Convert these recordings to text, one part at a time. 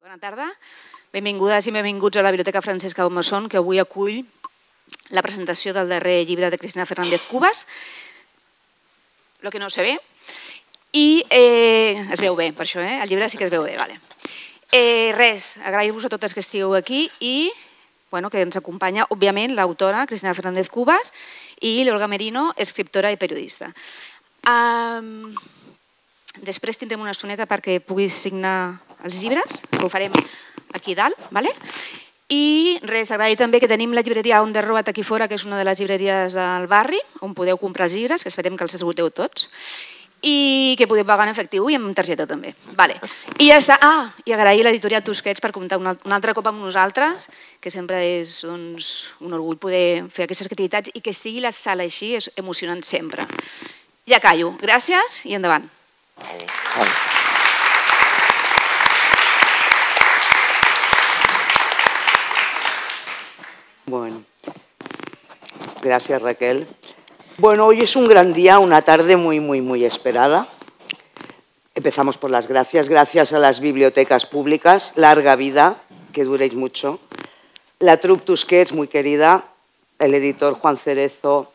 Bona tarda. Benvingudes i benvinguts a la Biblioteca Francesca Aumusson, que avui acull la presentació del darrer llibre de Cristina Fernández Cubas, Lo que no se ve. I es veu bé, per això, el llibre sí que es veu bé. Res, agrair-vos a totes que estigueu aquí i que ens acompanya, òbviament, l'autora Cristina Fernández Cubas i l'Olga Merino, escriptora i periodista. Després tindrem una estoneta perquè puguis signar els llibres, que ho farem aquí dalt. I res, agrair també que tenim la llibreria On the Road aquí fora, que és una de les llibreries del barri, on podeu comprar els llibres, que esperem que els esgoteu tots, i que podeu pagar en efectiu i amb targeta també. I ja està. I agrair a l'editorial Tusquets per comptar un altre cop amb nosaltres, que sempre és un orgull poder fer aquestes activitats i que estigui la sala així és emocionant sempre. Ja callo. Gràcies i endavant. Bueno, gracias Raquel. Bueno, hoy es un gran día, una tarde muy esperada. Empezamos por las gracias. Gracias a las bibliotecas públicas, larga vida, que duréis mucho. La Troupe Tusquets, muy querida, el editor Juan Cerezo,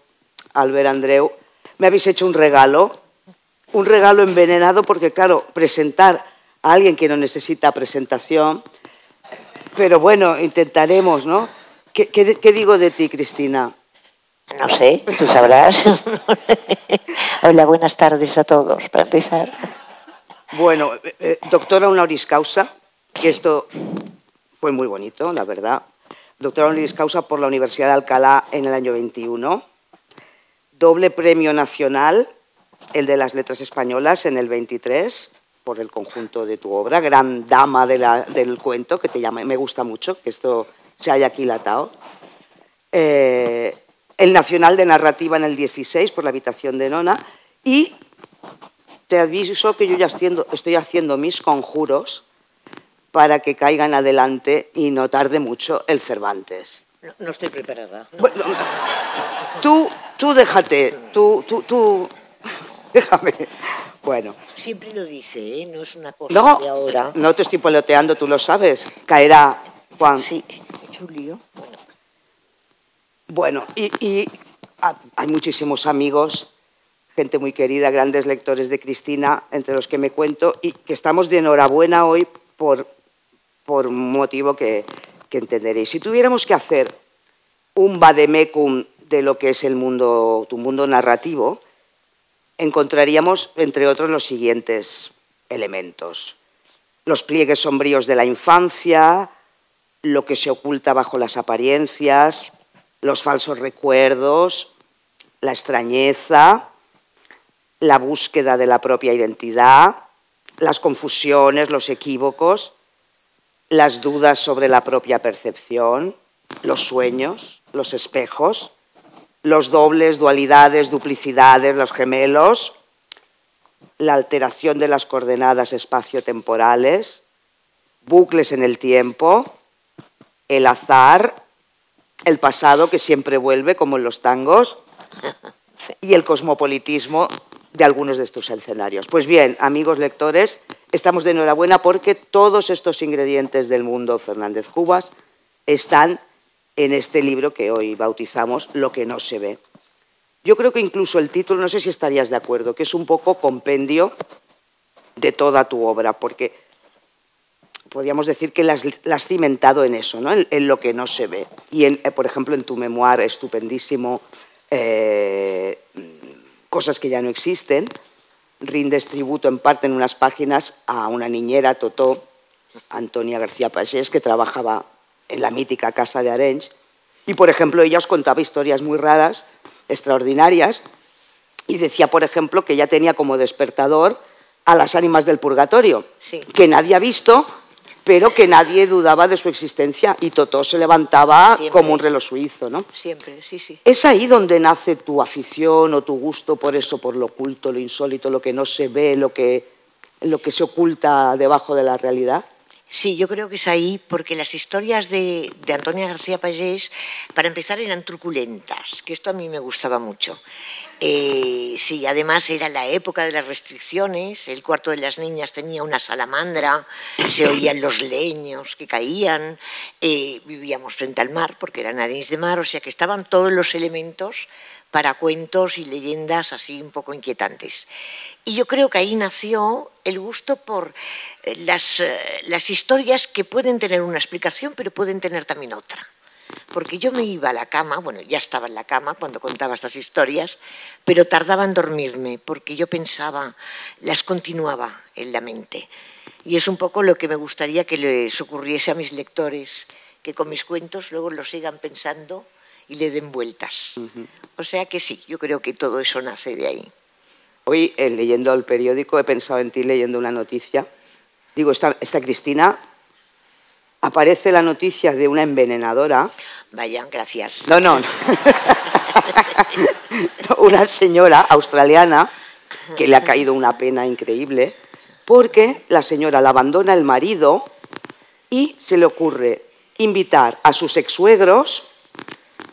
Albert Andreu. Me habéis hecho un regalo envenenado porque, claro, presentar a alguien que no necesita presentación, pero bueno, intentaremos, ¿no? ¿Qué digo de ti, Cristina? No sé, tú sabrás. Hola, buenas tardes a todos, para empezar. Bueno, doctora honoris causa, que esto fue muy bonito, la verdad. Doctora honoris causa por la Universidad de Alcalá en el año 21. Doble premio nacional, el de las letras españolas en el 23, por el conjunto de tu obra. Gran dama del cuento, que te llama, me gusta mucho que esto se haya aquilatado. El Nacional de Narrativa en el 16 por La habitación de Nona. Y te aviso que yo ya estoy haciendo mis conjuros para que caigan adelante y no tarde mucho el Cervantes. No estoy preparada. Bueno, tú déjate, tú déjame. Bueno. Siempre lo dice, no es una cosa de ahora. No te estoy peloteando, tú lo sabes. Caerá, Juan. Sí, he hecho un lío. Bueno, y hay muchísimos amigos, gente muy querida, grandes lectores de Cristina, entre los que me cuento, y que estamos de enhorabuena hoy por un motivo que entenderéis. Si tuviéramos que hacer un vademecum de lo que es tu mundo narrativo, encontraríamos, entre otros, los siguientes elementos. Los pliegues sombríos de la infancia, lo que se oculta bajo las apariencias, los falsos recuerdos, la extrañeza, la búsqueda de la propia identidad, las confusiones, los equívocos, las dudas sobre la propia percepción, los sueños, los espejos, los dobles, dualidades, duplicidades, los gemelos, la alteración de las coordenadas espaciotemporales, bucles en el tiempo, el azar, el pasado que siempre vuelve, como en los tangos, y el cosmopolitismo de algunos de estos escenarios. Pues bien, amigos lectores, estamos de enhorabuena porque todos estos ingredientes del mundo Fernández Cubas están en este libro que hoy bautizamos Lo que no se ve. Yo creo que incluso el título, no sé si estarías de acuerdo, que es un poco compendio de toda tu obra, porque podríamos decir que la has cimentado en eso, ¿no? En lo que no se ve. Y, por ejemplo, en tu memoir estupendísimo, Cosas que ya no existen, rindes tributo en parte en unas páginas a una niñera, Totó, Antonia García Pagés, que trabajaba en la mítica Casa de Arenys. Y, por ejemplo, ella os contaba historias muy raras, extraordinarias, y decía, por ejemplo, que ella tenía como despertador a las ánimas del purgatorio, sí, que nadie ha visto, pero que nadie dudaba de su existencia, y Totó se levantaba siempre, como un reloj suizo, ¿no? Siempre, sí. ¿Es ahí donde nace tu afición o tu gusto por eso, por lo oculto, lo insólito, lo que no se ve, lo que se oculta debajo de la realidad? Sí, yo creo que es ahí porque las historias de Antonia García Pagés, para empezar, eran truculentas, que esto a mí me gustaba mucho. Sí, además era la época de las restricciones, el cuarto de las niñas tenía una salamandra, se oían los leños que caían, vivíamos frente al mar porque era nariz de mar, o sea que estaban todos los elementos para cuentos y leyendas así un poco inquietantes. Y yo creo que ahí nació el gusto por las historias que pueden tener una explicación, pero pueden tener también otra. Porque yo me iba a la cama, bueno, ya estaba en la cama cuando contaba estas historias, pero tardaba en dormirme porque yo pensaba, las continuaba en la mente. Y es un poco lo que me gustaría que les ocurriese a mis lectores, que con mis cuentos luego lo sigan pensando y le den vueltas. O sea que sí, yo creo que todo eso nace de ahí. Hoy, leyendo el periódico, he pensado en ti leyendo una noticia. Digo, esta Cristina, aparece la noticia de una envenenadora. Vaya, gracias. No. Una señora australiana que le ha caído una pena increíble porque la señora la abandona el marido y se le ocurre invitar a sus ex-suegros,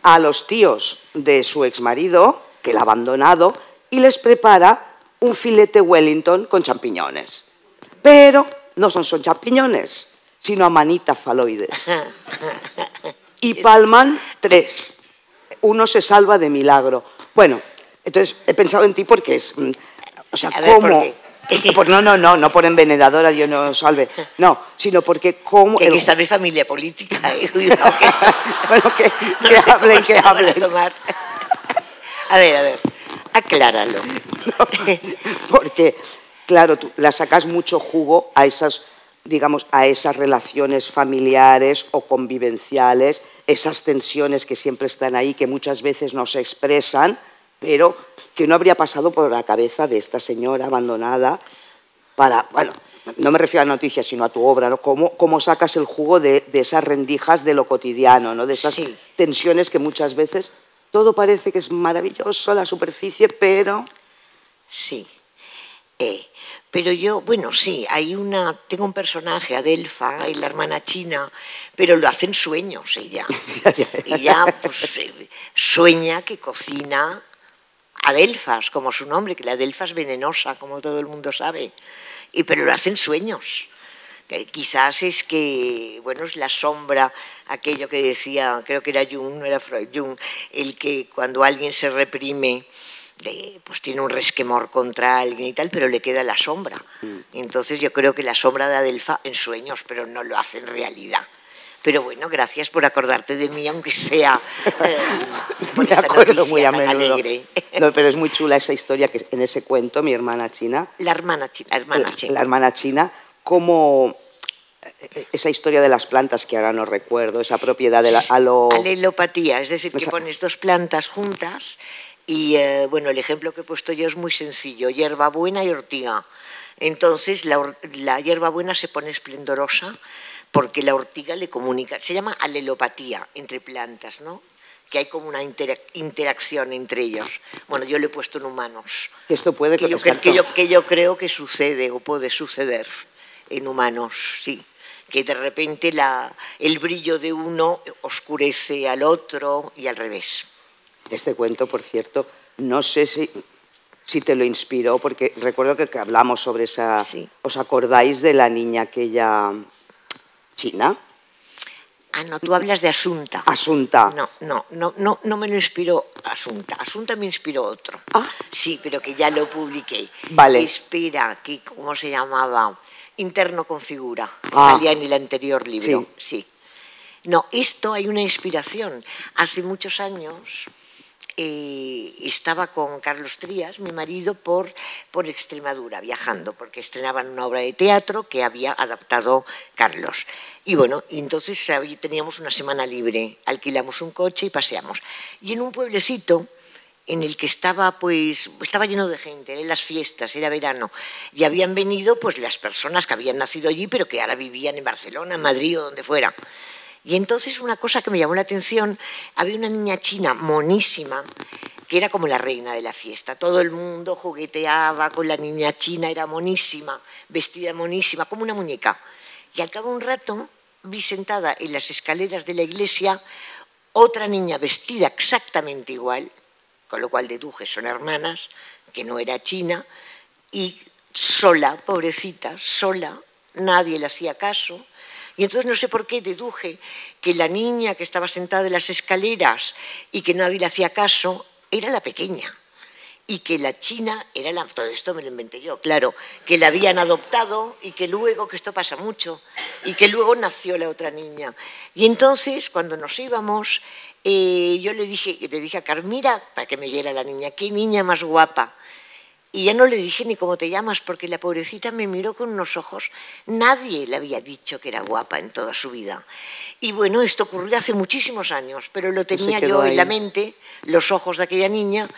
a los tíos de su exmarido, que la ha abandonado, y les prepara un filete Wellington con champiñones. Pero no son champiñones, sino amanitas faloides. Y palman 3. Uno se salva de milagro. Bueno, entonces he pensado en ti porque es... O sea, ¿cómo? No por envenenadora, yo no salve. No, sino porque cómo... Que aquí está mi familia política, cuidado que... Bueno, que hablen. A ver, acláralo. No, porque, claro, tú la sacas mucho jugo a esas, digamos, a esas relaciones familiares o convivenciales, esas tensiones que siempre están ahí, que muchas veces no se expresan, pero que no habría pasado por la cabeza de esta señora abandonada para, bueno, no me refiero a noticias, sino a tu obra, ¿no? ¿Cómo sacas el jugo de esas rendijas de lo cotidiano, ¿no? De esas tensiones que muchas veces todo parece que es maravilloso a la superficie, pero... Sí. Pero yo, bueno, sí, tengo un personaje, Adelfa, y la hermana china, pero lo hace en sueños ella. Ella pues, sueña que cocina adelfas, como su nombre, que la adelfa es venenosa, como todo el mundo sabe, pero lo hace en sueños. Quizás es que, bueno, es la sombra, aquello que decía, creo que era Jung, no era Freud, Jung, el que cuando alguien se reprime, pues tiene un resquemor contra alguien y tal, pero le queda la sombra. Entonces yo creo que la sombra de Adelfa en sueños, pero no lo hace en realidad. Pero bueno, gracias por acordarte de mí, aunque sea por esta noticia muy a tan menudo. Alegre. No, pero es muy chula esa historia que en ese cuento, mi hermana china. La hermana china, como esa historia de las plantas que ahora no recuerdo, esa propiedad de la alelopatía, es decir, que pones 2 plantas juntas y, bueno, el ejemplo que he puesto yo es muy sencillo, hierbabuena y ortiga. Entonces la hierbabuena se pone esplendorosa porque la ortiga le comunica, se llama alelopatía entre plantas, ¿no? Que hay como una interacción entre ellos. Bueno, yo lo he puesto en humanos. Esto puede que yo creo que sucede o puede suceder en humanos, sí. Que de repente el brillo de uno oscurece al otro y al revés. Este cuento, por cierto, no sé si te lo inspiró, porque recuerdo que hablamos sobre esa... Sí. ¿Os acordáis de la niña aquella china? Ah, no, tú hablas de Asunta. Asunta. No me lo inspiró Asunta. Asunta me inspiró otro. Ah. Sí, pero que ya lo publiqué. Vale. Espera, ¿cómo se llamaba? Interno con figura. Salía en el anterior libro. Sí. No, esto hay una inspiración. Hace muchos años estaba con Carlos Trías, mi marido, por Extremadura, viajando, porque estrenaban una obra de teatro que había adaptado Carlos. Y bueno, entonces teníamos una semana libre, alquilamos un coche y paseamos. Y en un pueblecito en el que estaba lleno de gente, en las fiestas, era verano, y habían venido pues las personas que habían nacido allí, pero que ahora vivían en Barcelona, en Madrid o donde fuera. Y entonces una cosa que me llamó la atención, había una niña china monísima, que era como la reina de la fiesta. Todo el mundo jugueteaba con la niña china, era monísima, vestida monísima, como una muñeca. Y al cabo de un rato vi sentada en las escaleras de la iglesia otra niña vestida exactamente igual, con lo cual deduje son hermanas, que no era china, y sola, pobrecita, sola, nadie le hacía caso. Y entonces no sé por qué deduje que la niña que estaba sentada en las escaleras y que nadie le hacía caso era la pequeña. Y que la china era la... Todo esto me lo inventé yo, claro, que la habían adoptado y que luego, que esto pasa mucho, y que luego nació la otra niña. Y entonces, cuando nos íbamos, yo le dije a Carmira, para que me oyera la niña, qué niña más guapa. Y ya no le dije ni cómo te llamas, porque la pobrecita me miró con unos ojos. Nadie le había dicho que era guapa en toda su vida. Y bueno, esto ocurrió hace muchísimos años, pero lo tenía yo en la mente, los ojos de aquella niña,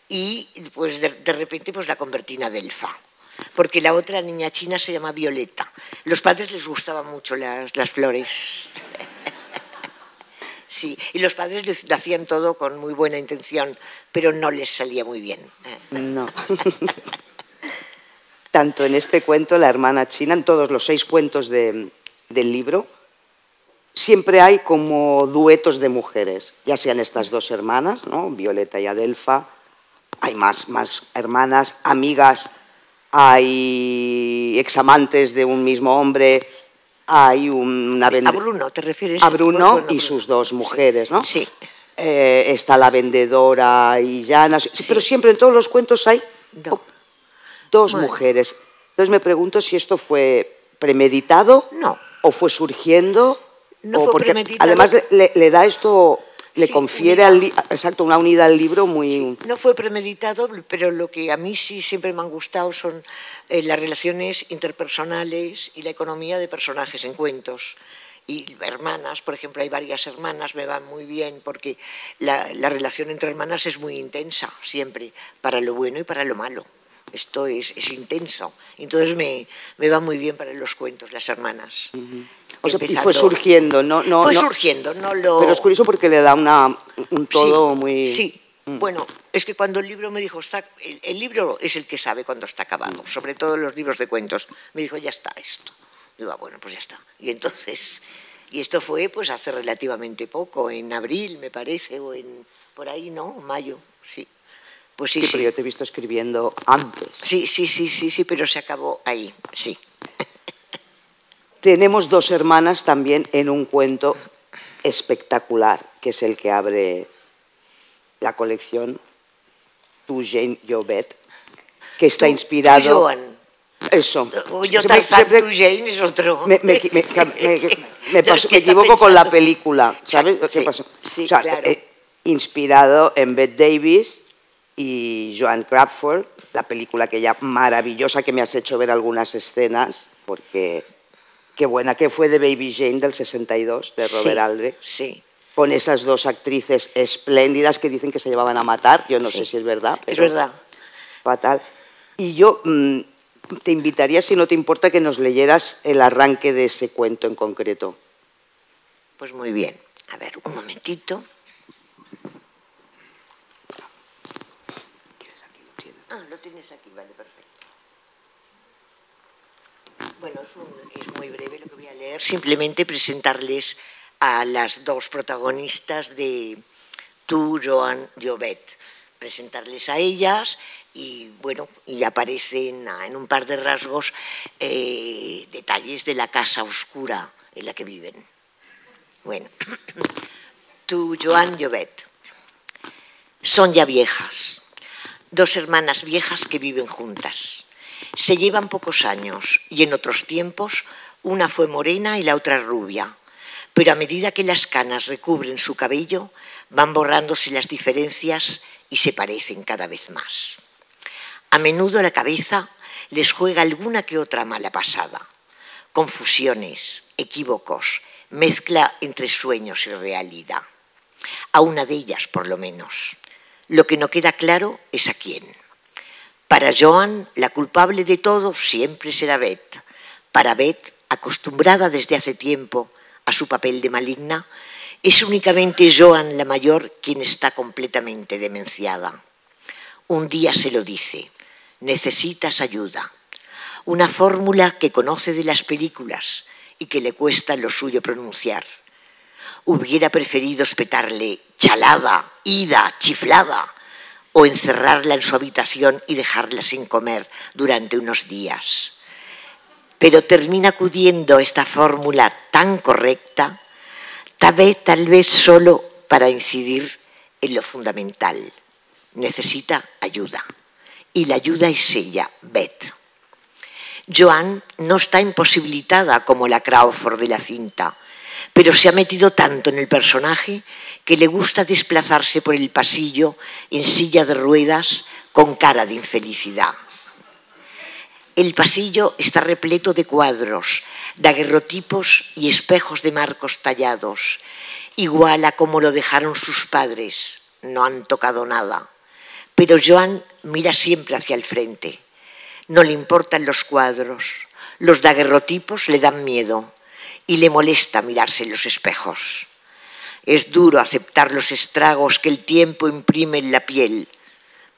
y pues de repente pues la convertí en Adelfa, porque la otra niña china se llama Violeta. Los padres les gustaban mucho las flores. Sí, y los padres lo hacían todo con muy buena intención, pero no les salía muy bien. No. Tanto en este cuento, La hermana china, en todos los 6 cuentos del libro, siempre hay como duetos de mujeres, ya sean estas 2 hermanas, ¿no? Violeta y Adelfa. Hay más hermanas, amigas, hay examantes de un mismo hombre, hay una... A Bruno, ¿te refieres? A Bruno y sus 2 mujeres, ¿no? Sí. Está la vendedora y Llana, sí. Pero siempre en todos los cuentos hay 2 mujeres. Entonces me pregunto si esto fue premeditado, no, o fue surgiendo, no o fue porque premeditado. además le da esto... Le sí, confiere una unidad al libro muy... Sí, no fue premeditado, pero lo que a mí sí siempre me han gustado son las relaciones interpersonales y la economía de personajes en cuentos. Y hermanas, por ejemplo, hay varias hermanas, me van muy bien porque la relación entre hermanas es muy intensa siempre, para lo bueno y para lo malo. Esto es intenso. Entonces me va muy bien para los cuentos, las hermanas. O sea, y fue surgiendo, surgiendo, no lo... Pero es curioso porque le da un todo sí, muy... Sí, bueno, es que cuando el libro me dijo, el libro es el que sabe cuando está acabado, sobre todo los libros de cuentos, me dijo, ya está esto. Digo, bueno, pues ya está. Y entonces, y esto fue pues hace relativamente poco, en abril me parece, o por ahí, ¿no? Mayo, sí. Pues sí, pero yo te he visto escribiendo antes. Sí, pero se acabó ahí, sí. Tenemos 2 hermanas también en un cuento espectacular, que es el que abre la colección, Tu Jane, yo Bet, que está inspirado... Tu Joan. Eso. Yo Tarzán, Tu Jane es otro. Me equivoco con la película, ¿sabes? ¿Qué pasó? Sí, o sea, claro. Inspirado en Bette Davis y Joan Crawford, la película aquella maravillosa que me has hecho ver algunas escenas, porque... Qué buena que fue de Baby Jane del 62, de Robert Aldrich. Sí. Con esas 2 actrices espléndidas que dicen que se llevaban a matar. Yo no sé si es verdad. Pero es verdad. Fatal. Y yo te invitaría, si no te importa, que nos leyeras el arranque de ese cuento en concreto. Pues muy bien. A ver, un momentito. Lo tienes aquí, vale, perfecto. Bueno, es muy breve lo que voy a leer. Simplemente presentarles a las 2 protagonistas de Tu, Joan, yo Bet. Presentarles a ellas y, bueno, y aparecen en un par de rasgos detalles de la casa oscura en la que viven. Bueno, Tu, Joan, yo Bet. Son ya viejas. 2 hermanas viejas que viven juntas. Se llevan pocos años y en otros tiempos una fue morena y la otra rubia, pero a medida que las canas recubren su cabello van borrándose las diferencias y se parecen cada vez más. A menudo la cabeza les juega alguna que otra mala pasada, confusiones, equívocos, mezcla entre sueños y realidad. A una de ellas, por lo menos. Lo que no queda claro es a quién. Para Joan, la culpable de todo siempre será Beth. Para Beth, acostumbrada desde hace tiempo a su papel de maligna, es únicamente Joan la mayor quien está completamente demenciada. Un día se lo dice, necesitas ayuda. Una fórmula que conoce de las películas y que le cuesta lo suyo pronunciar. Hubiera preferido espetarle chalada, ida, chiflada, o encerrarla en su habitación y dejarla sin comer durante unos días. Pero termina acudiendo a esta fórmula tan correcta, tal vez solo para incidir en lo fundamental. Necesita ayuda. Y la ayuda es ella, Beth. Joan no está imposibilitada como la Crawford de la cinta, pero se ha metido tanto en el personaje que le gusta desplazarse por el pasillo en silla de ruedas con cara de infelicidad. El pasillo está repleto de cuadros, daguerrotipos y espejos de marcos tallados, igual a como lo dejaron sus padres. No han tocado nada. Pero Joan mira siempre hacia el frente. No le importan los cuadros, los daguerrotipos le dan miedo y le molesta mirarse en los espejos. Es duro aceptar los estragos que el tiempo imprime en la piel,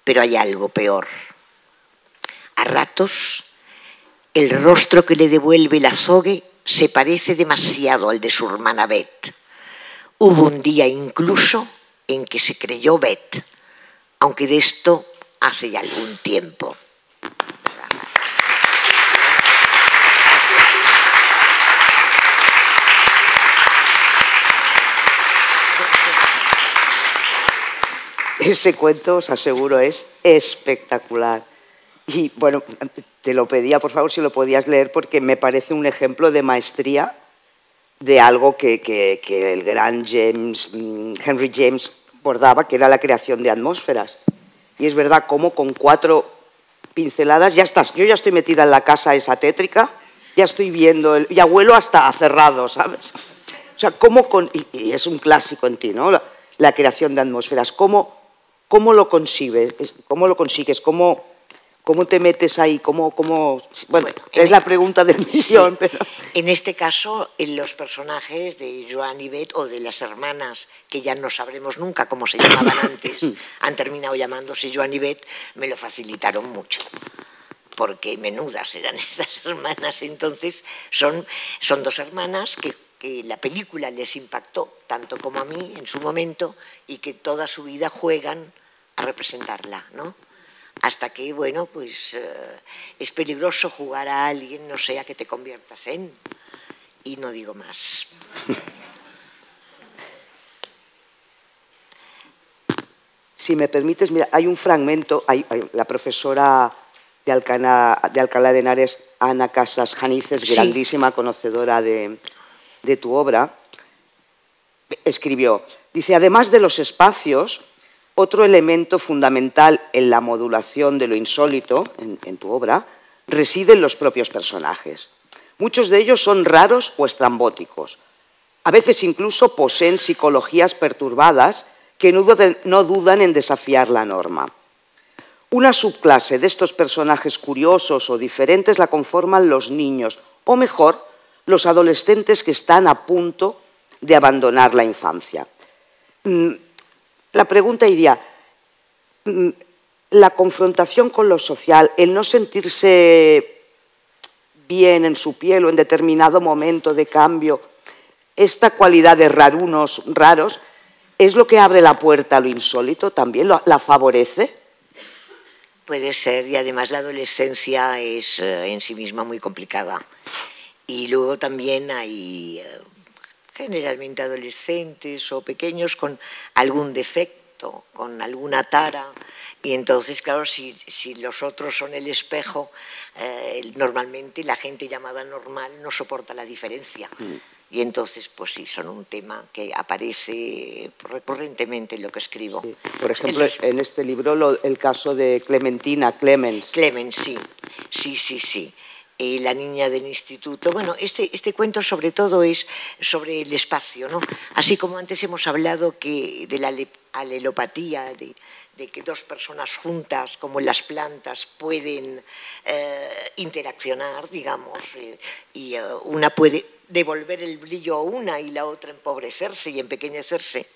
pero hay algo peor. A ratos, el rostro que le devuelve el azogue se parece demasiado al de su hermana Beth. Hubo un día incluso en que se creyó Beth, aunque de esto hace ya algún tiempo. Ese cuento, os aseguro, es espectacular. Y bueno, te lo pedía, por favor, si lo podías leer, porque me parece un ejemplo de maestría de algo que el gran Henry James bordaba, que era la creación de atmósferas. Y es verdad, como con 4 pinceladas ya estás. Yo ya estoy metida en la casa esa tétrica, ya estoy viendo, y abuelo hasta cerrado, ¿sabes? O sea, y es un clásico en ti, ¿no? La creación de atmósferas. ¿Cómo lo consigues? ¿Cómo te metes ahí? Bueno, es la pregunta del millón. Sí. Pero... En este caso, en los personajes de Joan y Beth, o de las hermanas, que ya no sabremos nunca cómo se llamaban antes, han terminado llamándose Joan y Beth, me lo facilitaron mucho, porque menudas eran estas hermanas. Entonces, son 2 hermanas que la película les impactó, tanto como a mí en su momento, y que toda su vida juegan a representarla, ¿no? Hasta que, bueno, pues es peligroso jugar a alguien, no sea que te conviertas en... Y no digo más. Si me permites, mira, hay un fragmento, la profesora de Alcalá de Henares, Ana Casas Janices, grandísima conocedora de tu obra, escribió, dice, además de los espacios, otro elemento fundamental en la modulación de lo insólito, en tu obra, reside en los propios personajes. Muchos de ellos son raros o estrambóticos. A veces incluso poseen psicologías perturbadas que no dudan en desafiar la norma. Una subclase de estos personajes curiosos o diferentes la conforman los niños, o mejor, los adolescentes que están a punto de abandonar la infancia. La pregunta iría, la confrontación con lo social, el no sentirse bien en su piel o en determinado momento de cambio, esta cualidad de rarunos, raros, ¿es lo que abre la puerta a lo insólito también? ¿La favorece? Puede ser, y además la adolescencia es en sí misma muy complicada. Y luego también hay generalmente adolescentes o pequeños con algún defecto, con alguna tara, y entonces, claro, si los otros son el espejo, normalmente la gente llamada normal no soporta la diferencia. Y entonces, pues sí, son un tema que aparece recurrentemente en lo que escribo. Sí. Por ejemplo, en este libro, el caso de Clementina, Clemens, sí. Sí. La niña del instituto. Bueno, este cuento sobre todo es sobre el espacio, ¿no? Así como antes hemos hablado de la alelopatía, de que 2 personas juntas, como en las plantas, pueden interaccionar, digamos, y una puede devolver el brillo a una y la otra empobrecerse y empequeñecerse.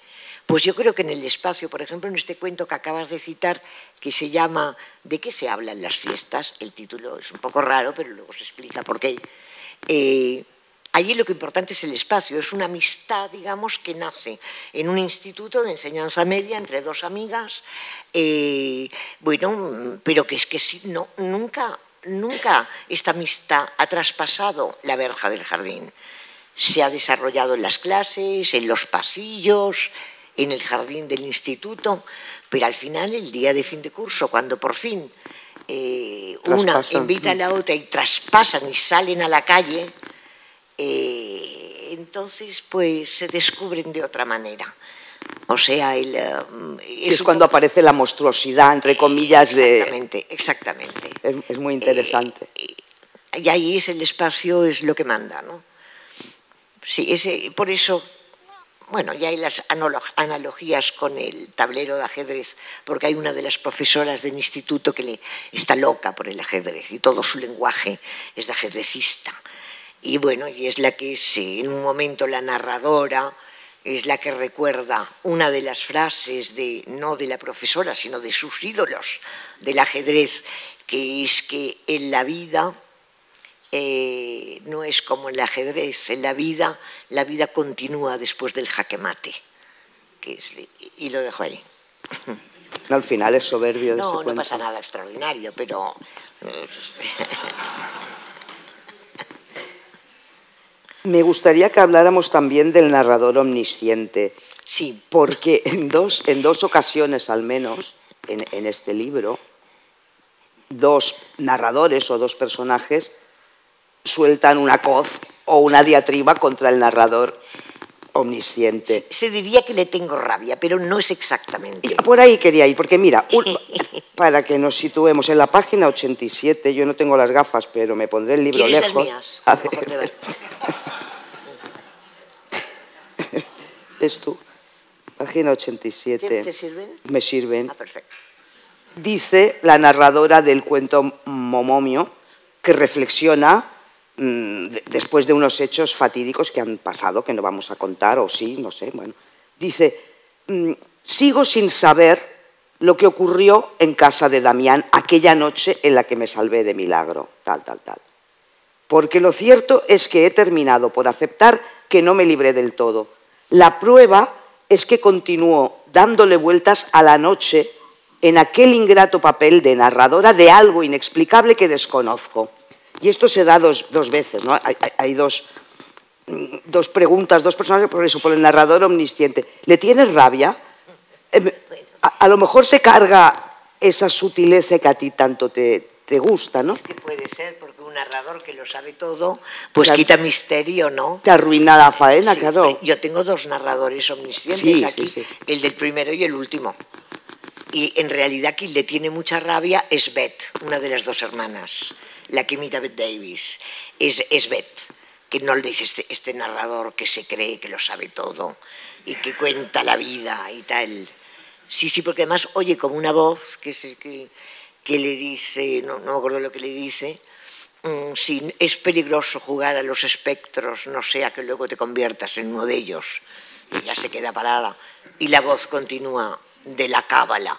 Pues yo creo que en el espacio, por ejemplo, en este cuento que acabas de citar, que se llama ¿De qué se habla en las fiestas? El título es un poco raro, pero luego se explica por qué. allí lo que importante es el espacio, es una amistad, digamos, que nace en un instituto de enseñanza media entre dos amigas, bueno, pero que es que sí, no, nunca esta amistad ha traspasado la verja del jardín. Se ha desarrollado en las clases, en los pasillos, en el jardín del instituto, pero al final, el día de fin de curso, cuando por fin una invita a la otra y traspasan y salen a la calle, entonces pues se descubren de otra manera. O sea, es cuando aparece la monstruosidad, entre comillas, exactamente, exactamente. Es muy interesante. Y ahí es el espacio, es lo que manda, ¿no? Sí, por eso, bueno, ya hay las analogías con el tablero de ajedrez, porque hay una de las profesoras del instituto que está loca por el ajedrez y todo su lenguaje es de ajedrecista. Y bueno, y es la que en un momento la narradora es la que recuerda una de las frases no de la profesora, sino de sus ídolos del ajedrez, que es que en la vida no es como en el ajedrez, en la vida continúa después del jaque mate. Y lo dejo ahí. Al final es soberbio. No pasa nada extraordinario, pero... Me gustaría que habláramos también del narrador omnisciente. Sí. Porque en dos ocasiones al menos, en este libro, dos narradores o dos personajes sueltan una coz o una diatriba contra el narrador omnisciente. Se diría que le tengo rabia, pero no es exactamente. Y por ahí quería ir, porque mira, para que nos situemos, en la página 87, yo no tengo las gafas, pero me pondré el libro lejos. Las mías? A ver. ¿Ves tú? Página 87. ¿Te sirven? Me sirven. Ah, perfecto. Dice la narradora del cuento Momomio, que reflexiona después de unos hechos fatídicos que han pasado, que no vamos a contar, o sí, no sé, bueno. Dice, sigo sin saber lo que ocurrió en casa de Damián aquella noche en la que me salvé de milagro, tal. Porque lo cierto es que he terminado por aceptar que no me libré del todo. La prueba es que continúo dándole vueltas a la noche en aquel ingrato papel de narradora de algo inexplicable que desconozco. Y esto se da dos veces, ¿no? Hay dos preguntas, dos personajes, por eso, por el narrador omnisciente. ¿Le tienes rabia? A lo mejor se carga esa sutileza que a ti tanto te gusta, ¿no? Es que puede ser, porque un narrador que lo sabe todo, pues quita misterio, ¿no? Te arruina la faena, sí, claro. Yo tengo dos narradores omniscientes aquí, sí. El del primero y el último. Y en realidad quien le tiene mucha rabia es Beth, una de las dos hermanas, la que imita a Bette Davis. Es Beth, que no le dice este narrador que se cree que lo sabe todo y que cuenta la vida y tal. Sí, porque además oye como una voz que le dice, no me acuerdo lo que le dice, sí, es peligroso jugar a los espectros, no sea que luego te conviertas en uno de ellos. Y ya se queda parada. Y la voz continúa de la cábala.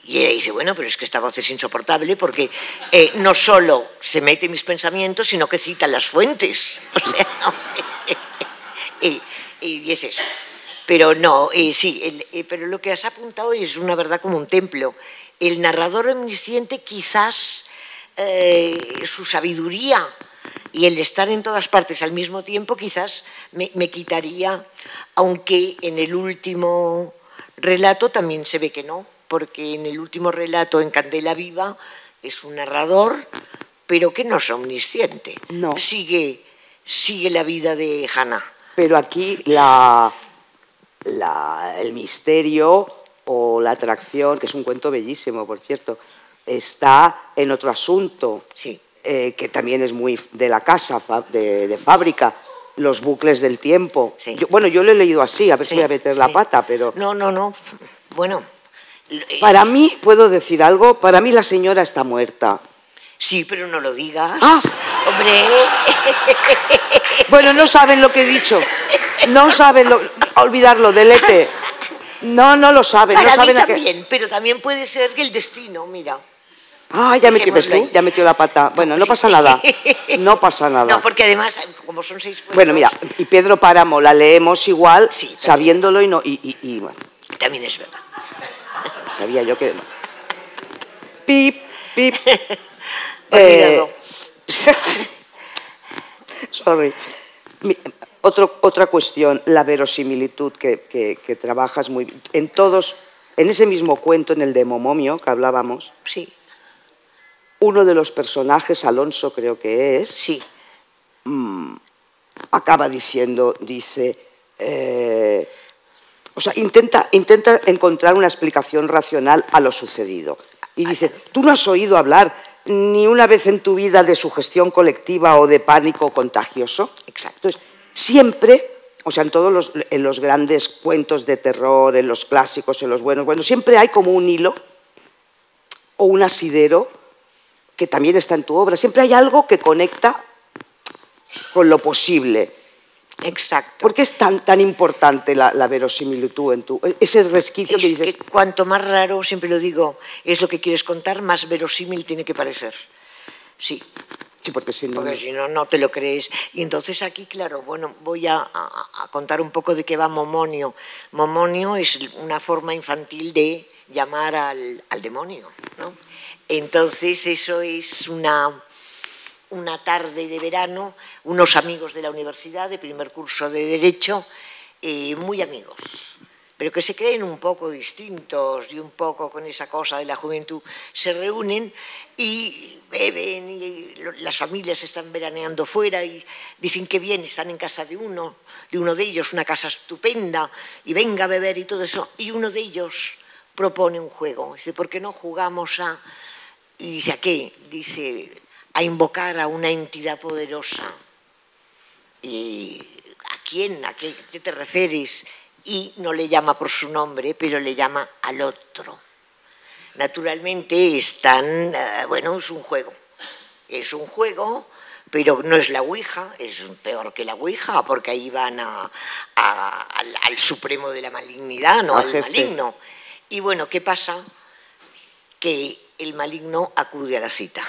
Y ella dice, bueno, pero es que esta voz es insoportable porque no solo se mete en mis pensamientos, sino que cita las fuentes. O sea, no. Y es eso. Pero no, sí, pero lo que has apuntado es una verdad como un templo. El narrador omnisciente quizás su sabiduría y el estar en todas partes al mismo tiempo quizás me quitaría, aunque en el último relato también se ve que no, porque en el último relato, en Candela Viva, es un narrador, pero que no es omnisciente. No. Sigue la vida de Hannah. Pero aquí el misterio o la atracción, que es un cuento bellísimo, por cierto, está en otro asunto, sí. Que también es muy de la casa, de fábrica, los bucles del tiempo. Sí. Yo lo he leído así, a ver si voy a meter la pata, pero... No, bueno... Para mí, ¿puedo decir algo? Para mí la señora está muerta. Sí, pero no lo digas. ¡Ah! ¡Hombre! Bueno, no saben lo que he dicho. No saben olvidarlo, delete. No lo saben. Para no saben mí también, pero también puede ser que el destino, mira. Ah, ya metió la pata. Bueno, no pasa nada. No pasa nada. No, porque además, como son 6 cuentos... Bueno, mira, y Pedro Páramo la leemos igual, sí, sabiéndolo y no... Y, bueno. También es verdad. Sabía yo que... Pip, pip. Olvidado. Sorry. Otra cuestión, la verosimilitud que trabajas muy bien. En ese mismo cuento, en el de Momomio, que hablábamos, sí. Uno de los personajes, Alonso creo que es, sí. Acaba diciendo, dice... o sea, intenta encontrar una explicación racional a lo sucedido. Y dice, tú no has oído hablar ni una vez en tu vida de sugestión colectiva o de pánico contagioso. Exacto. Entonces, siempre, o sea, en los grandes cuentos de terror, en los clásicos, en los buenos, siempre hay como un hilo o un asidero que también está en tu obra. Siempre hay algo que conecta con lo posible. Exacto. ¿Por qué es tan importante la verosimilitud en ese resquicio que dices? Que cuanto más raro, siempre lo digo, es lo que quieres contar, más verosímil tiene que parecer. Sí. Sí, porque si no, no te lo crees. Y entonces aquí, claro, bueno, voy a contar un poco de qué va Momonio. Momonio es una forma infantil de llamar al demonio, ¿no? Entonces eso es una tarde de verano, unos amigos de la universidad, de primer curso de Derecho, muy amigos, pero que se creen un poco distintos y un poco con esa cosa de la juventud, se reúnen y beben y las familias están veraneando fuera y dicen que bien, están en casa de uno de ellos, una casa estupenda, y venga a beber y todo eso, y uno de ellos propone un juego, dice, ¿por qué no jugamos a...? Y dice, ¿a qué? Dice, a invocar a una entidad poderosa. ¿Y a quién? ¿A qué te refieres? Y no le llama por su nombre, pero le llama al otro. Naturalmente están, bueno, es un juego. Es un juego, pero no es la Ouija, es peor que la Ouija, porque ahí van al supremo de la malignidad, no al maligno. Y bueno, ¿qué pasa? Que el maligno acude a la cita.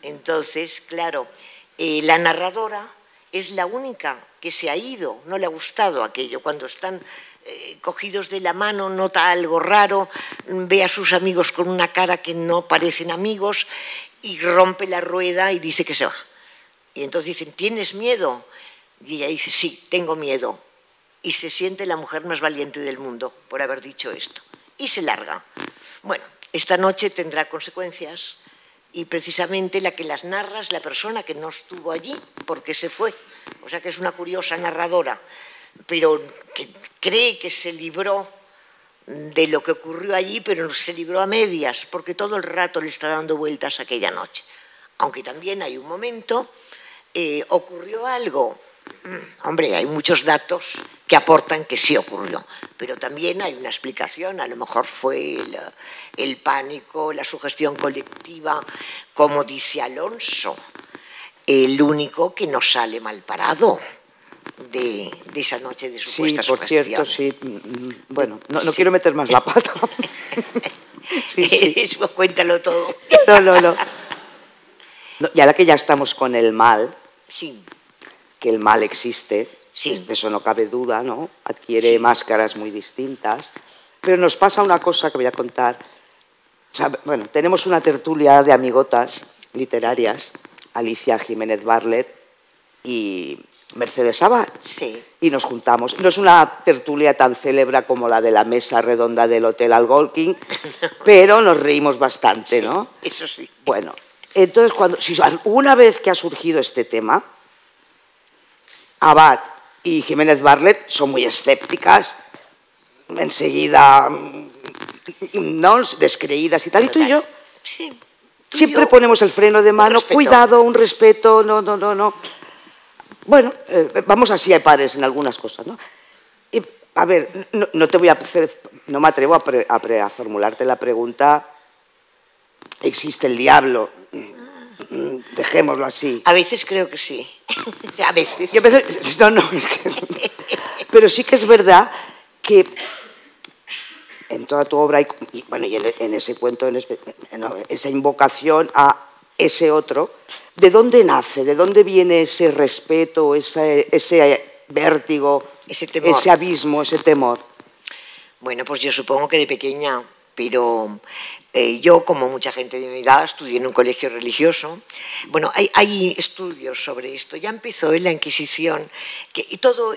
Entonces, claro, la narradora es la única que se ha ido, no le ha gustado aquello. Cuando están cogidos de la mano, nota algo raro, ve a sus amigos con una cara que no parecen amigos y rompe la rueda y dice que se va. Y entonces dicen, ¿tienes miedo? Y ella dice, sí, tengo miedo. Y se siente la mujer más valiente del mundo por haber dicho esto. Y se larga. Bueno, esta noche tendrá consecuencias. Y precisamente la que las narra es la persona que no estuvo allí porque se fue. O sea que es una curiosa narradora, pero que cree que se libró de lo que ocurrió allí, pero se libró a medias, porque todo el rato le está dando vueltas aquella noche. Aunque también hay un momento, ocurrió algo. Hombre, hay muchos datos que aportan que sí ocurrió, pero también hay una explicación, a lo mejor fue el pánico, la sugestión colectiva, como dice Alonso, el único que no sale mal parado de esa noche de supuesta sugestión. Sí, por cierto, sí. Bueno, no quiero meter más la pata. Sí. Eso, cuéntalo todo. No. Y ahora que ya estamos con el mal, sí, que el mal existe, sí, de eso no cabe duda, ¿no? Adquiere máscaras muy distintas. Pero nos pasa una cosa que voy a contar. Bueno, tenemos una tertulia de amigotas literarias, Alicia Jiménez Barlet y Mercedes Abad. Sí. Y nos juntamos. No es una tertulia tan célebre como la de la mesa redonda del Hotel Algonquin, pero nos reímos bastante, ¿no? Sí, eso sí. Bueno, entonces, si alguna vez que ha surgido este tema, Abad y Jiménez Barlet son muy escépticas, enseguida, ¿no?, descreídas y tal. Y tú y yo sí, siempre ponemos el freno de mano, cuidado, un respeto, no. Bueno, vamos así a pares en algunas cosas, ¿no? Y, a ver, no me atrevo a formularte la pregunta, ¿existe el diablo? Dejémoslo así. A veces creo que sí. A veces. Y a veces no, es que... Pero sí que es verdad que en toda tu obra, y en ese cuento, esa invocación a ese otro, ¿de dónde nace? ¿De dónde viene ese respeto, ese vértigo, ese abismo, ese temor? Bueno, pues yo supongo que de pequeña, pero yo, como mucha gente de mi edad, estudié en un colegio religioso. Bueno, hay estudios sobre esto. Ya empezó en la Inquisición, y todo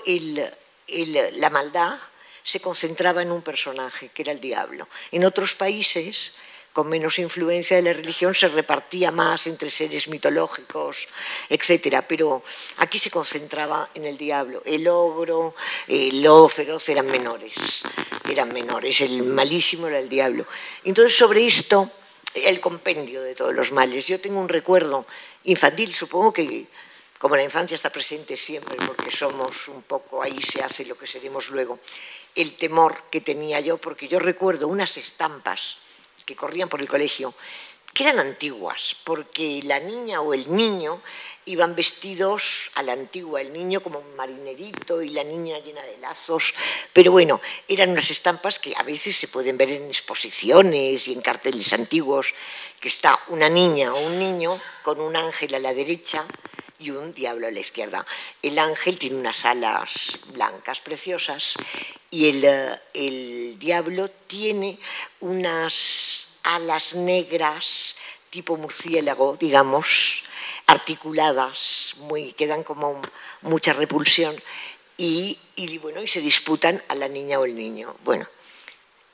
la maldad se concentraba en un personaje, que era el diablo. En otros países, con menos influencia de la religión, se repartía más entre seres mitológicos, etcétera. Pero aquí se concentraba en el diablo. El ogro, el lobo feroz eran menores, el malísimo era el diablo. Entonces, sobre esto, el compendio de todos los males. Yo tengo un recuerdo infantil, supongo que como la infancia está presente siempre, porque somos un poco, ahí se hace lo que seremos luego, el temor que tenía yo, porque yo recuerdo unas estampas que corrían por el colegio, que eran antiguas, porque la niña o el niño iban vestidos a la antigua, el niño como un marinerito y la niña llena de lazos, pero bueno, eran unas estampas que a veces se pueden ver en exposiciones y en carteles antiguos, que está una niña o un niño con un ángel a la derecha y un diablo a la izquierda. El ángel tiene unas alas blancas preciosas y el diablo tiene unas alas negras tipo murciélago, digamos, articuladas, que dan como mucha repulsión y se disputan a la niña o el niño. Bueno,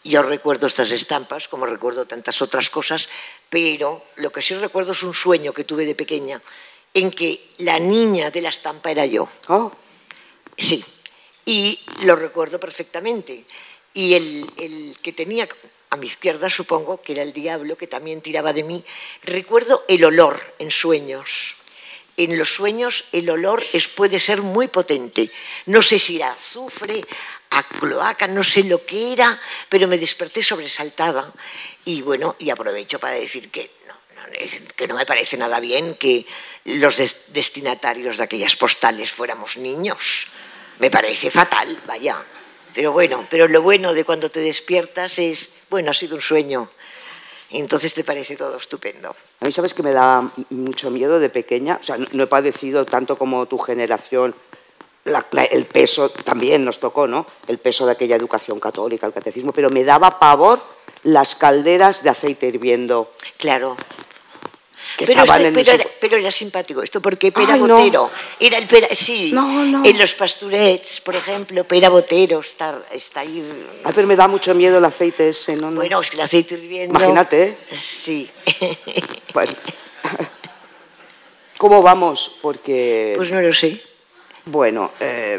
yo recuerdo estas estampas, como recuerdo tantas otras cosas, pero lo que sí recuerdo es un sueño que tuve de pequeña en que la niña de la estampa era yo. Oh. Sí, y lo recuerdo perfectamente. Y el que tenía a mi izquierda, supongo, que era el diablo, que también tiraba de mí, recuerdo el olor en sueños. En los sueños el olor puede ser muy potente. No sé si era azufre, a cloaca, no sé lo que era, pero me desperté sobresaltada. Y bueno, y aprovecho para decir que no me parece nada bien que los destinatarios de aquellas postales fuéramos niños. Me parece fatal, vaya. Pero bueno, lo bueno de cuando te despiertas es, bueno, ha sido un sueño. Entonces te parece todo estupendo. A mí, ¿sabes que me da mucho miedo de pequeña? O sea, no he padecido tanto como tu generación. El peso también nos tocó, ¿no? El peso de aquella educación católica, el catecismo, pero me daba pavor las calderas de aceite hirviendo. Claro. Pero era simpático esto, porque Pere Botero, era el Pere, sí, en los pasturets, por ejemplo, Pere Botero está ahí. Ay, pero me da mucho miedo el aceite ese, ¿no? Bueno, es que el aceite hirviendo. Imagínate, ¿eh? Sí. Bueno. ¿Cómo vamos? Porque... Pues no lo sé. Bueno, es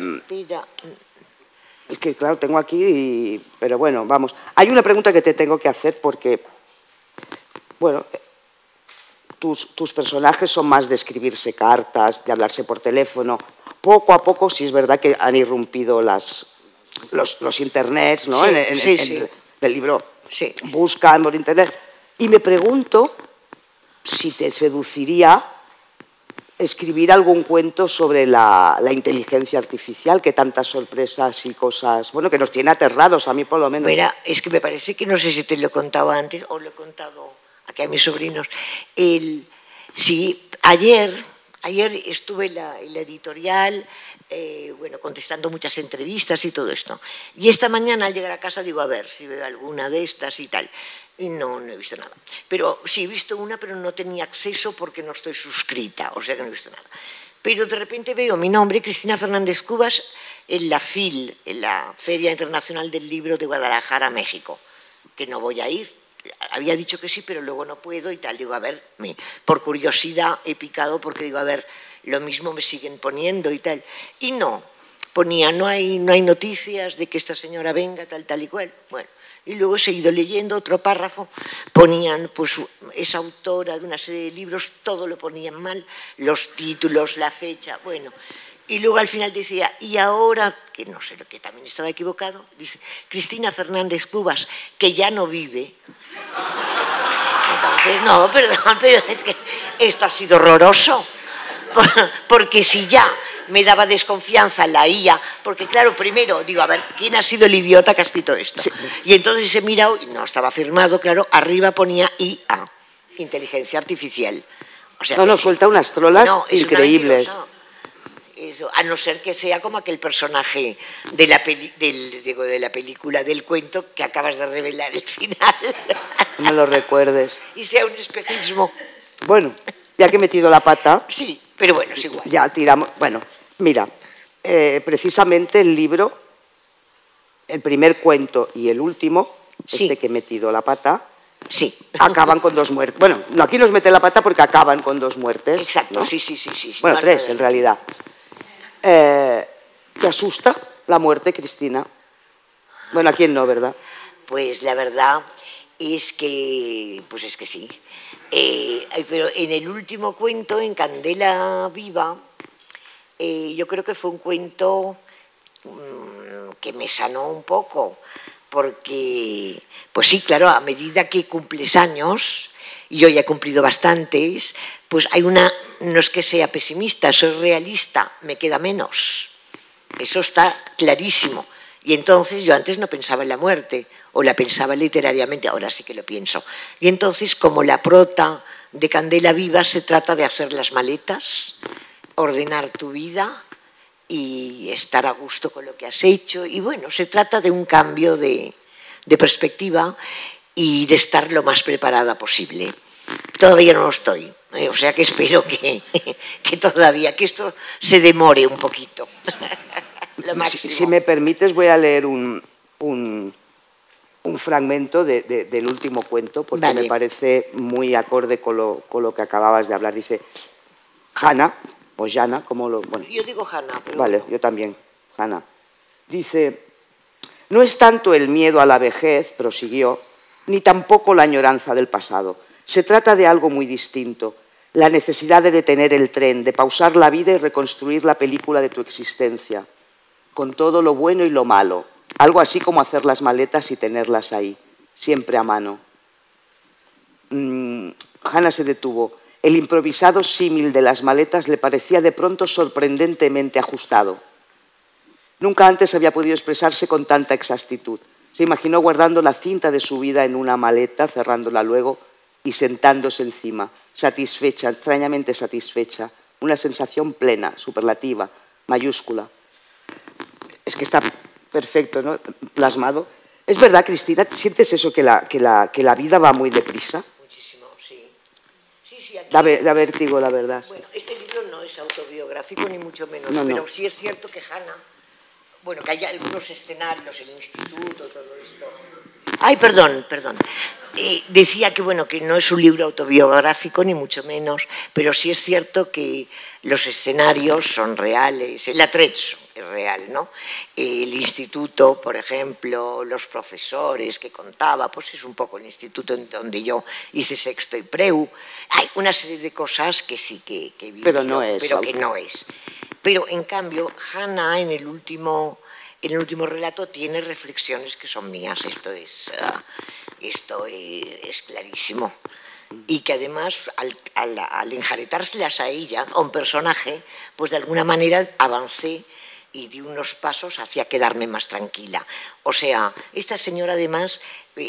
que claro, tengo aquí, pero bueno, vamos. Hay una pregunta que te tengo que hacer porque, bueno, tus personajes son más de escribirse cartas, de hablarse por teléfono. Poco a poco, sí es verdad que han irrumpido los internets, ¿no? Sí, en el libro. Sí. Buscan por internet. Y me pregunto si te seduciría escribir algún cuento sobre la inteligencia artificial, que tantas sorpresas y cosas, bueno, que nos tiene aterrados, a mí por lo menos. Mira, es que me parece que no sé si te lo he contado antes o lo he contado aquí a mis sobrinos. Sí, ayer estuve en la editorial, contestando muchas entrevistas y todo esto. Y esta mañana al llegar a casa digo, a ver si veo alguna de estas y tal. Y no he visto nada. Pero sí he visto una, pero no tenía acceso porque no estoy suscrita, o sea que no he visto nada. Pero de repente veo mi nombre, Cristina Fernández Cubas, en la FIL, en la Feria Internacional del Libro de Guadalajara, México, que no voy a ir. Había dicho que sí, pero luego no puedo y tal. Digo, a ver, por curiosidad he picado porque digo, a ver, lo mismo me siguen poniendo y tal. Y no, ponía, no hay noticias de que esta señora venga, tal y cual. Bueno, y luego he seguido leyendo otro párrafo, ponían, pues, es autora de una serie de libros, todo lo ponían mal, los títulos, la fecha, bueno. Y luego al final decía, y ahora, que no sé, que también estaba equivocado, dice, Cristina Fernández Cubas, que ya no vive. Entonces, no, perdón, pero es que esto ha sido horroroso. Porque si ya me daba desconfianza la IA, porque claro, primero digo, a ver, ¿quién ha sido el idiota que ha escrito esto? Sí. Y entonces he mirado, y no estaba firmado, claro, arriba ponía IA, inteligencia artificial. O sea, no, suelta unas trolas increíbles. Eso, a no ser que sea como aquel personaje de la película, del cuento que acabas de revelar el final. No lo recuerdes. Y sea un espejismo. Bueno, ya que he metido la pata... Sí, pero bueno, es igual. Ya tiramos... Bueno, mira, precisamente el libro, el primer cuento y el último, sí. Este que he metido la pata... Sí. Acaban con 2 muertes. Bueno, no, aquí nos mete la pata porque acaban con 2 muertes. Exacto, ¿no? sí. Bueno, 3 en realidad. ¿Te asusta la muerte, Cristina? Bueno, ¿a quién no, verdad? Pues la verdad es que, pues es que sí. Pero en el último cuento, en Candela Viva, yo creo que fue un cuento que me sanó un poco, porque, pues sí, claro, a medida que cumples años, y yo ya he cumplido bastantes, pues hay una, no es que sea pesimista, soy realista, me queda menos. Eso está clarísimo. Y entonces yo antes no pensaba en la muerte, o la pensaba literariamente, ahora sí que lo pienso. Y entonces, como la prota de Candela Viva, se trata de hacer las maletas, ordenar tu vida y estar a gusto con lo que has hecho. Y bueno, se trata de un cambio de perspectiva y de estar lo más preparada posible. Todavía no lo estoy, o sea que espero que todavía, que esto se demore un poquito. Si me permites, voy a leer un fragmento del último cuento, porque vale. Me parece muy acorde con lo que acababas de hablar. Dice, Hannah, o Jana, como lo... Bueno, yo digo Hannah. Pero... Vale, yo también, Hannah. Dice, no es tanto el miedo a la vejez, prosiguió, ni tampoco la añoranza del pasado. Se trata de algo muy distinto, la necesidad de detener el tren, de pausar la vida y reconstruir la película de tu existencia, con todo lo bueno y lo malo, algo así como hacer las maletas y tenerlas ahí, siempre a mano. Hannah se detuvo. El improvisado símil de las maletas le parecía de pronto sorprendentemente ajustado. Nunca antes había podido expresarse con tanta exactitud. Se imaginó guardando la cinta de su vida en una maleta, cerrándola luego y sentándose encima, satisfecha, extrañamente satisfecha, una sensación plena, superlativa, mayúscula. Es que está perfecto, ¿no? Plasmado. ¿Es verdad, Cristina? ¿Sientes eso, que la vida va muy deprisa? Muchísimo, sí. Sí, aquí... Da vértigo, la verdad. Bueno, este libro no es autobiográfico, ni mucho menos, no. Pero sí es cierto que Hannah, bueno, que hay algunos escenarios, el instituto, todo esto... Ay, perdón. Decía que, bueno, que no es un libro autobiográfico, ni mucho menos, pero sí es cierto que los escenarios son reales, el atrezzo es real, ¿no? El instituto, por ejemplo, los profesores que contaba, pues es un poco el instituto en donde yo hice sexto y preu. Hay una serie de cosas que sí que he vivido, pero que no es. Pero, en cambio, Hannah, en el último relato, tiene reflexiones que son mías. Esto es clarísimo. Y que además, al enjaretárselas a ella, a un personaje, pues de alguna manera avancé y di unos pasos hacia quedarme más tranquila. O sea, esta señora además,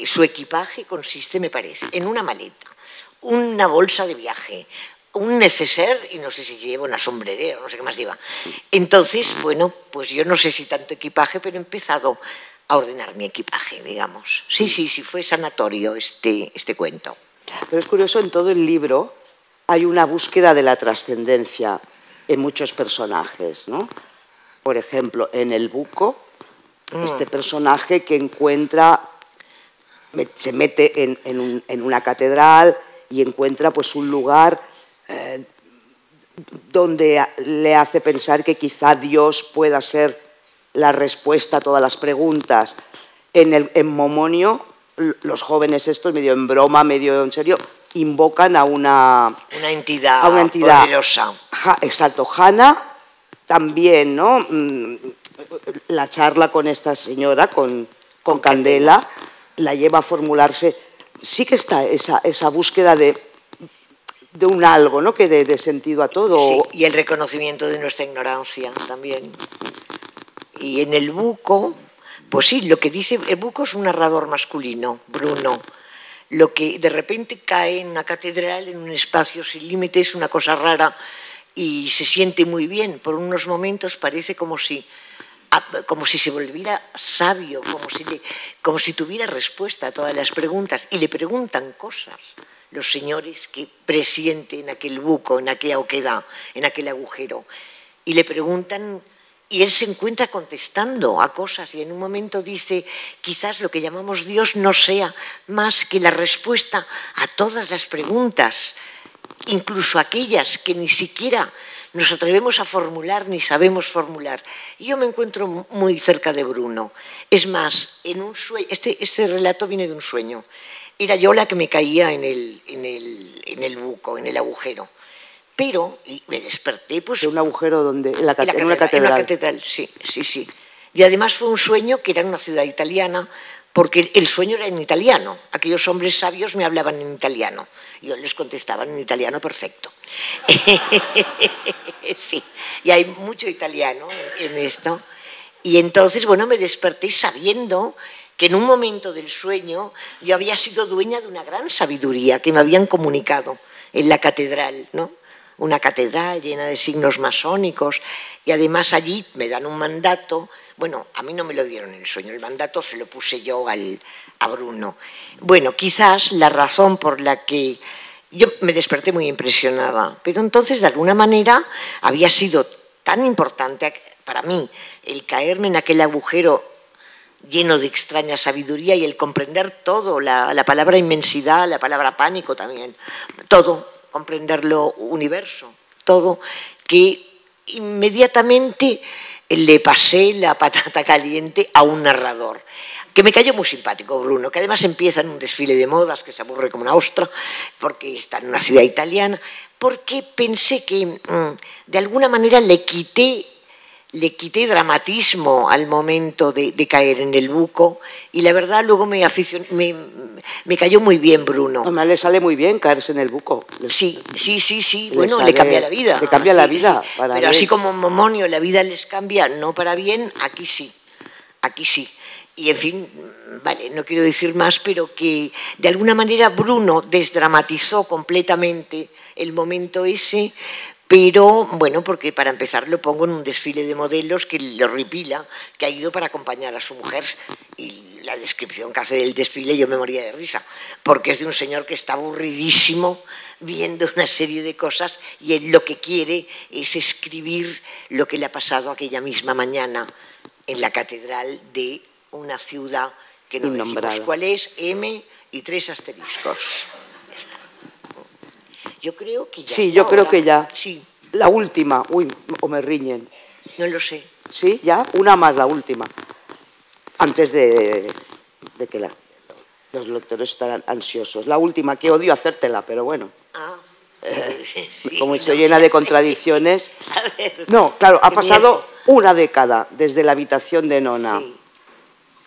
su equipaje consiste, me parece, en una maleta, una bolsa de viaje, un neceser y no sé si lleva una sombrerera, no sé qué más lleva. Entonces, bueno, pues yo no sé si tanto equipaje, pero he empezado a ordenar mi equipaje, digamos. Sí, fue sanatorio este cuento. Pero es curioso, en todo el libro hay una búsqueda de la trascendencia en muchos personajes, ¿no? Por ejemplo, en El Buco, este personaje que se mete en una catedral y encuentra pues un lugar donde le hace pensar que quizá Dios pueda ser la respuesta a todas las preguntas. En Momonio, los jóvenes estos, medio en broma, medio en serio, invocan a una entidad poderosa. Exacto. Hannah también, ¿no? La charla con esta señora, con Candela, la lleva a formularse. Sí que está esa búsqueda de un algo, ¿no? Que de sentido a todo. Sí, y el reconocimiento de nuestra ignorancia también. Y en El Buco, pues sí, lo que dice, El Buco es un narrador masculino, Bruno, lo que de repente cae en una catedral, en un espacio sin límites, una cosa rara, y se siente muy bien. Por unos momentos parece como si se volviera sabio, como si tuviera respuesta a todas las preguntas, y le preguntan cosas los señores que presienten aquel buco, en aquella oquedad, en aquel agujero, y le preguntan, y él se encuentra contestando a cosas, y en un momento dice, quizás lo que llamamos Dios no sea más que la respuesta a todas las preguntas, incluso aquellas que ni siquiera nos atrevemos a formular ni sabemos formular. Y yo me encuentro muy cerca de Bruno. Es más, en un sueño, este relato viene de un sueño. Era yo la que me caía en el buco, en el agujero. Pero y me desperté, pues... ¿En un agujero donde? En una catedral. En una catedral, sí. Y además fue un sueño que era en una ciudad italiana, porque el sueño era en italiano. Aquellos hombres sabios me hablaban en italiano. Yo les contestaba en italiano perfecto. Sí, y hay mucho italiano en esto. Y entonces, bueno, me desperté sabiendo que en un momento del sueño yo había sido dueña de una gran sabiduría que me habían comunicado en la catedral, ¿no? Una catedral llena de signos masónicos, y además allí me dan un mandato. Bueno, a mí no me lo dieron en el sueño, el mandato se lo puse yo a Bruno. Bueno, quizás la razón por la que yo me desperté muy impresionada, pero entonces de alguna manera había sido tan importante para mí el caerme en aquel agujero lleno de extraña sabiduría y el comprender todo, la palabra inmensidad, la palabra pánico también, todo, comprender lo universo, todo, que inmediatamente le pasé la patata caliente a un narrador, que me cayó muy simpático, Bruno, que además empieza en un desfile de modas, que se aburre como una ostra, porque está en una ciudad italiana, porque pensé que de alguna manera le quité dramatismo al momento de caer en el buco, y la verdad luego me cayó muy bien Bruno. Además le sale muy bien caerse en el buco. Sí, bueno, le cambia la vida. Le cambia la vida. Sí. Pero así como Momonio la vida les cambia, no para bien, aquí sí. Y en fin, vale, no quiero decir más, pero que de alguna manera Bruno desdramatizó completamente el momento ese. Pero, bueno, porque para empezar lo pongo en un desfile de modelos que lo horripila, que ha ido para acompañar a su mujer. Y la descripción que hace del desfile yo me moría de risa, porque es de un señor que está aburridísimo viendo una serie de cosas, y él lo que quiere es escribir lo que le ha pasado aquella misma mañana en la catedral de una ciudad que no decimos cuál es, M y 3 asteriscos. Yo creo que ya. Sí, yo creo que ya. Sí. La última. Uy, o me riñen. No lo sé. Sí, ya. Una más, la última. Antes de que los lectores estarán ansiosos. La última, que odio hacértela, pero bueno. Sí, como estoy llena de contradicciones. A ver, no, claro, ha pasado una década desde la habitación de Nona. Sí.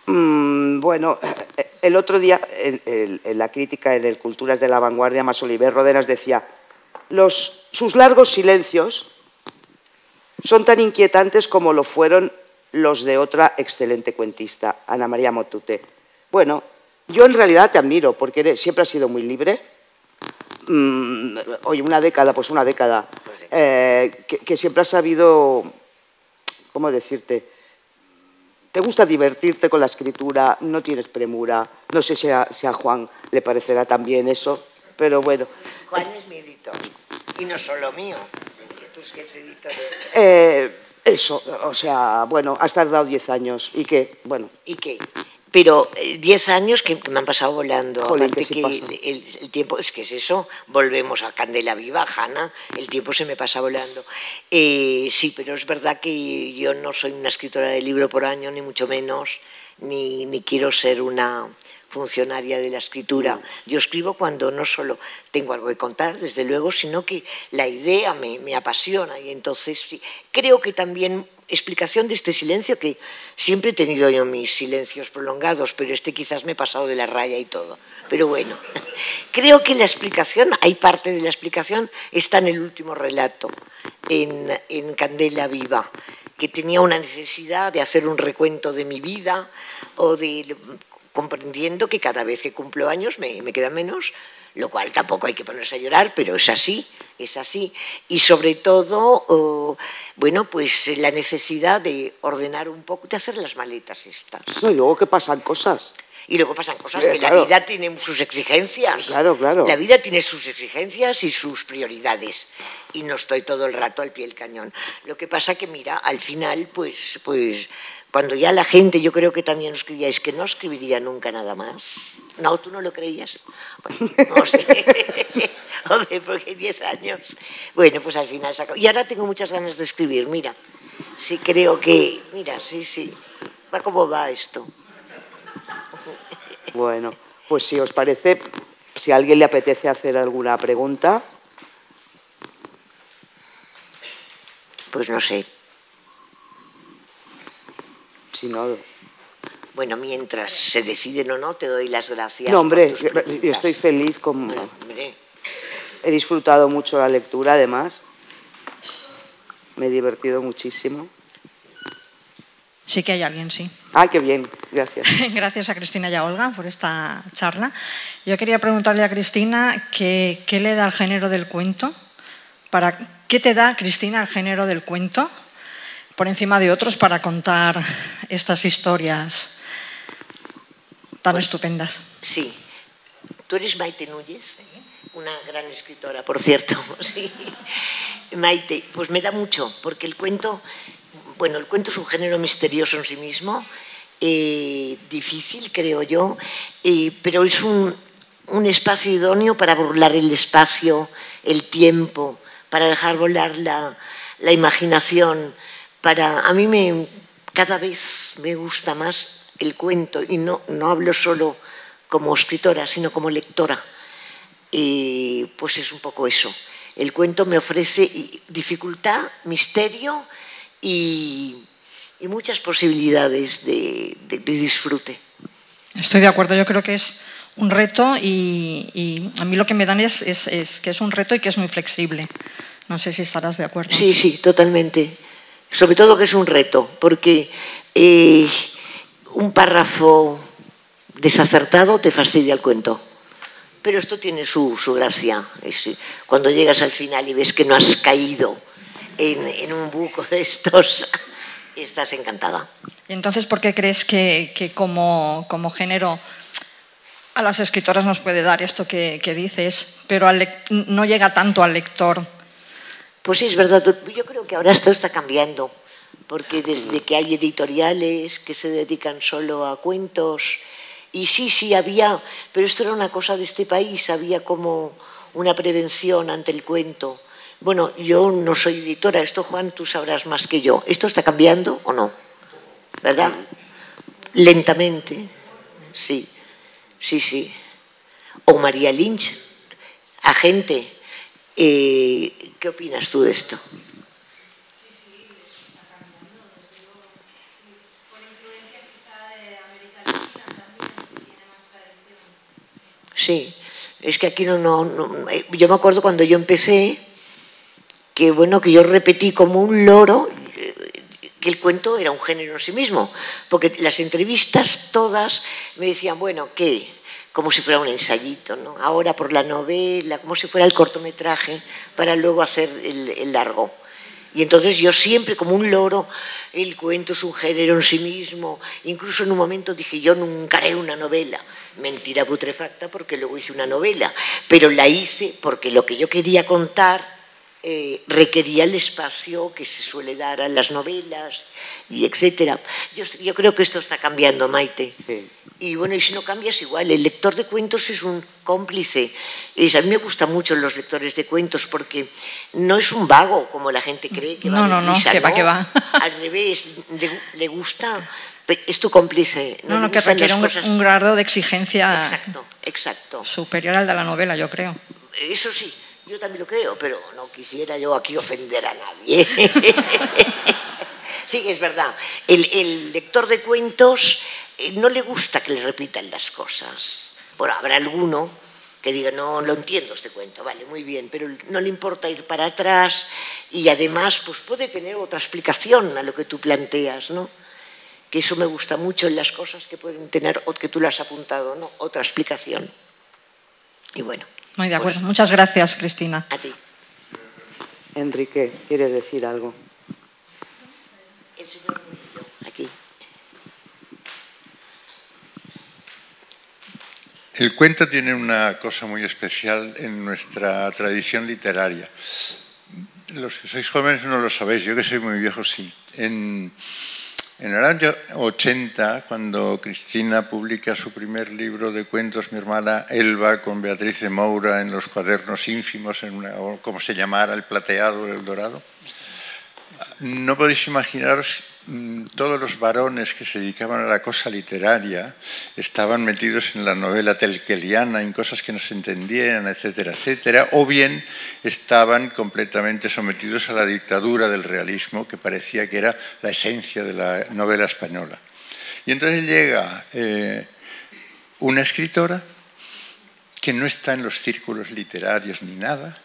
Bueno, el otro día en la crítica en el Culturas de la Vanguardia, Masoliver Rodenas decía: sus largos silencios son tan inquietantes como lo fueron los de otra excelente cuentista, Ana María Motute. Bueno, yo en realidad te admiro porque siempre has sido muy libre. Oye, una década, que siempre has sabido, ¿cómo decirte? Te gusta divertirte con la escritura, no tienes premura. No sé si a Juan le parecerá también eso, pero bueno. Juan es mi editor, y no solo mío, que tú eres editor. Eso, o sea, bueno, has tardado 10 años, ¿y qué? Bueno. ¿Y qué? Pero 10 años que me han pasado volando. Jolín, aparte que el tiempo, es que es eso, volvemos a Candela Viva, Hanna, el tiempo se me pasa volando. Sí, pero es verdad que yo no soy una escritora de libro por año, ni mucho menos, ni quiero ser una funcionaria de la escritura. Yo escribo cuando no solo tengo algo que contar, desde luego, sino que la idea me apasiona, y entonces sí, creo que también explicación de este silencio, que siempre he tenido yo mis silencios prolongados, pero este quizás me he pasado de la raya y todo. Pero bueno, creo que la explicación, hay parte de la explicación, está en el último relato, en Candela Viva, que tenía una necesidad de hacer un recuento de mi vida, o de comprendiendo que cada vez que cumplo años me queda menos, lo cual tampoco hay que ponerse a llorar, pero es así, es así. Y sobre todo, bueno, pues la necesidad de ordenar un poco, de hacer las maletas estas. No, y luego que pasan cosas. Y luego pasan cosas que claro, la vida tiene sus exigencias. Claro, claro. La vida tiene sus exigencias y sus prioridades. Y no estoy todo el rato al pie del cañón. Lo que pasa que, mira, al final, pues cuando ya la gente, yo creo que también os creíais que no escribiría nunca nada más. No, tú no lo creías. Bueno, no sé. Hombre, porque 10 años. Bueno, pues al final saco. Y ahora tengo muchas ganas de escribir, mira. Sí, creo que, mira, sí. Va como va esto. Bueno, pues si os parece, si a alguien le apetece hacer alguna pregunta. Pues no sé. Si no... Bueno, mientras se deciden o no, te doy las gracias. No, hombre, por tus preguntas. yo estoy feliz con... Bueno, hombre. He disfrutado mucho la lectura, además. Me he divertido muchísimo. Sí que hay alguien, sí. Ah, qué bien, gracias. Gracias a Cristina y a Olga por esta charla. Yo quería preguntarle a Cristina qué le da al género del cuento. ¿Qué te da, Cristina, el género del cuento por encima de otros para contar estas historias tan estupendas? Sí. Tú eres Maite Núñez, una gran escritora, por cierto. Sí. Maite, pues me da mucho, porque el cuento... Bueno, el cuento es un género misterioso en sí mismo, difícil, creo yo, pero es un espacio idóneo para burlar el espacio, el tiempo, para dejar volar la imaginación. A mí cada vez me gusta más el cuento, y no hablo solo como escritora, sino como lectora. Pues es un poco eso. El cuento me ofrece dificultad, misterio y muchas posibilidades de disfrute. Estoy de acuerdo, yo creo que es un reto y a mí lo que me dan es que es un reto y que es muy flexible. No sé si estarás de acuerdo. Sí, totalmente. Sobre todo que es un reto, porque un párrafo desacertado te fastidia el cuento. Pero esto tiene su gracia. Cuando llegas al final y ves que no has caído en un buco de estos, estás encantada. ¿Y entonces por qué crees que como género a las escritoras nos puede dar esto que dices, pero no llega tanto al lector? Pues sí, es verdad. Yo creo que ahora esto está cambiando, porque desde que hay editoriales que se dedican solo a cuentos, y sí había, pero esto era una cosa de este país, había como una prevención ante el cuento. Bueno, yo no soy editora, esto, Juan, tú sabrás más que yo. ¿Esto está cambiando o no? ¿Verdad? Lentamente, sí. O María Lynch, agente. ¿Qué opinas tú de esto? Sí, está cambiando. Desde luego, por influencia quizá de América Latina también, que tiene más tradición. Sí, es que aquí no. Yo me acuerdo cuando yo empecé, que yo repetí como un loro que el cuento era un género en sí mismo, porque las entrevistas todas me decían, ¿qué? Como si fuera un ensayito, ¿no? Ahora por la novela, como si fuera el cortometraje, para luego hacer el largo. Y entonces yo siempre, como un loro, el cuento es un género en sí mismo. Incluso en un momento dije, yo nunca haré una novela. Mentira putrefacta, porque luego hice una novela. Pero la hice porque lo que yo quería contar requería el espacio que se suele dar a las novelas, y etcétera. Yo creo que esto está cambiando, Maite. Sí. Y y si no cambias, igual. El lector de cuentos es un cómplice. A mí me gustan mucho los lectores de cuentos porque no es un vago, como la gente cree. Que no, que va. Al revés, le gusta, es tu cómplice. No, que requiere un grado de exigencia exacto. superior al de la novela, yo creo. Eso sí, yo también lo creo, pero no quisiera yo aquí ofender a nadie. Sí, es verdad. El lector de cuentos no le gusta que le repitan las cosas. Bueno, habrá alguno que diga, no lo entiendo este cuento, vale, muy bien, pero no le importa ir para atrás y además pues puede tener otra explicación a lo que tú planteas, ¿no? que eso me gusta mucho en las cosas que pueden tener, o que tú lo has apuntado, ¿no? Otra explicación. Y bueno. Muy de acuerdo. Muchas gracias, Cristina. A ti. Enrique, ¿quieres decir algo? El señor Murillo, aquí. El cuento tiene una cosa muy especial en nuestra tradición literaria. Los que sois jóvenes no lo sabéis, yo que soy muy viejo sí. En el año 80, cuando Cristina publica su primer libro de cuentos, mi hermana Elba, con Beatriz de Moura en los cuadernos ínfimos, o como se llamara, el plateado, el dorado, no podéis imaginaros, todos los varones que se dedicaban a la cosa literaria estaban metidos en la novela telqueliana, en cosas que no se entendían, etcétera, etcétera, o bien estaban completamente sometidos a la dictadura del realismo, que parecía que era la esencia de la novela española. Y entonces llega una escritora que no está en los círculos literarios ni nada,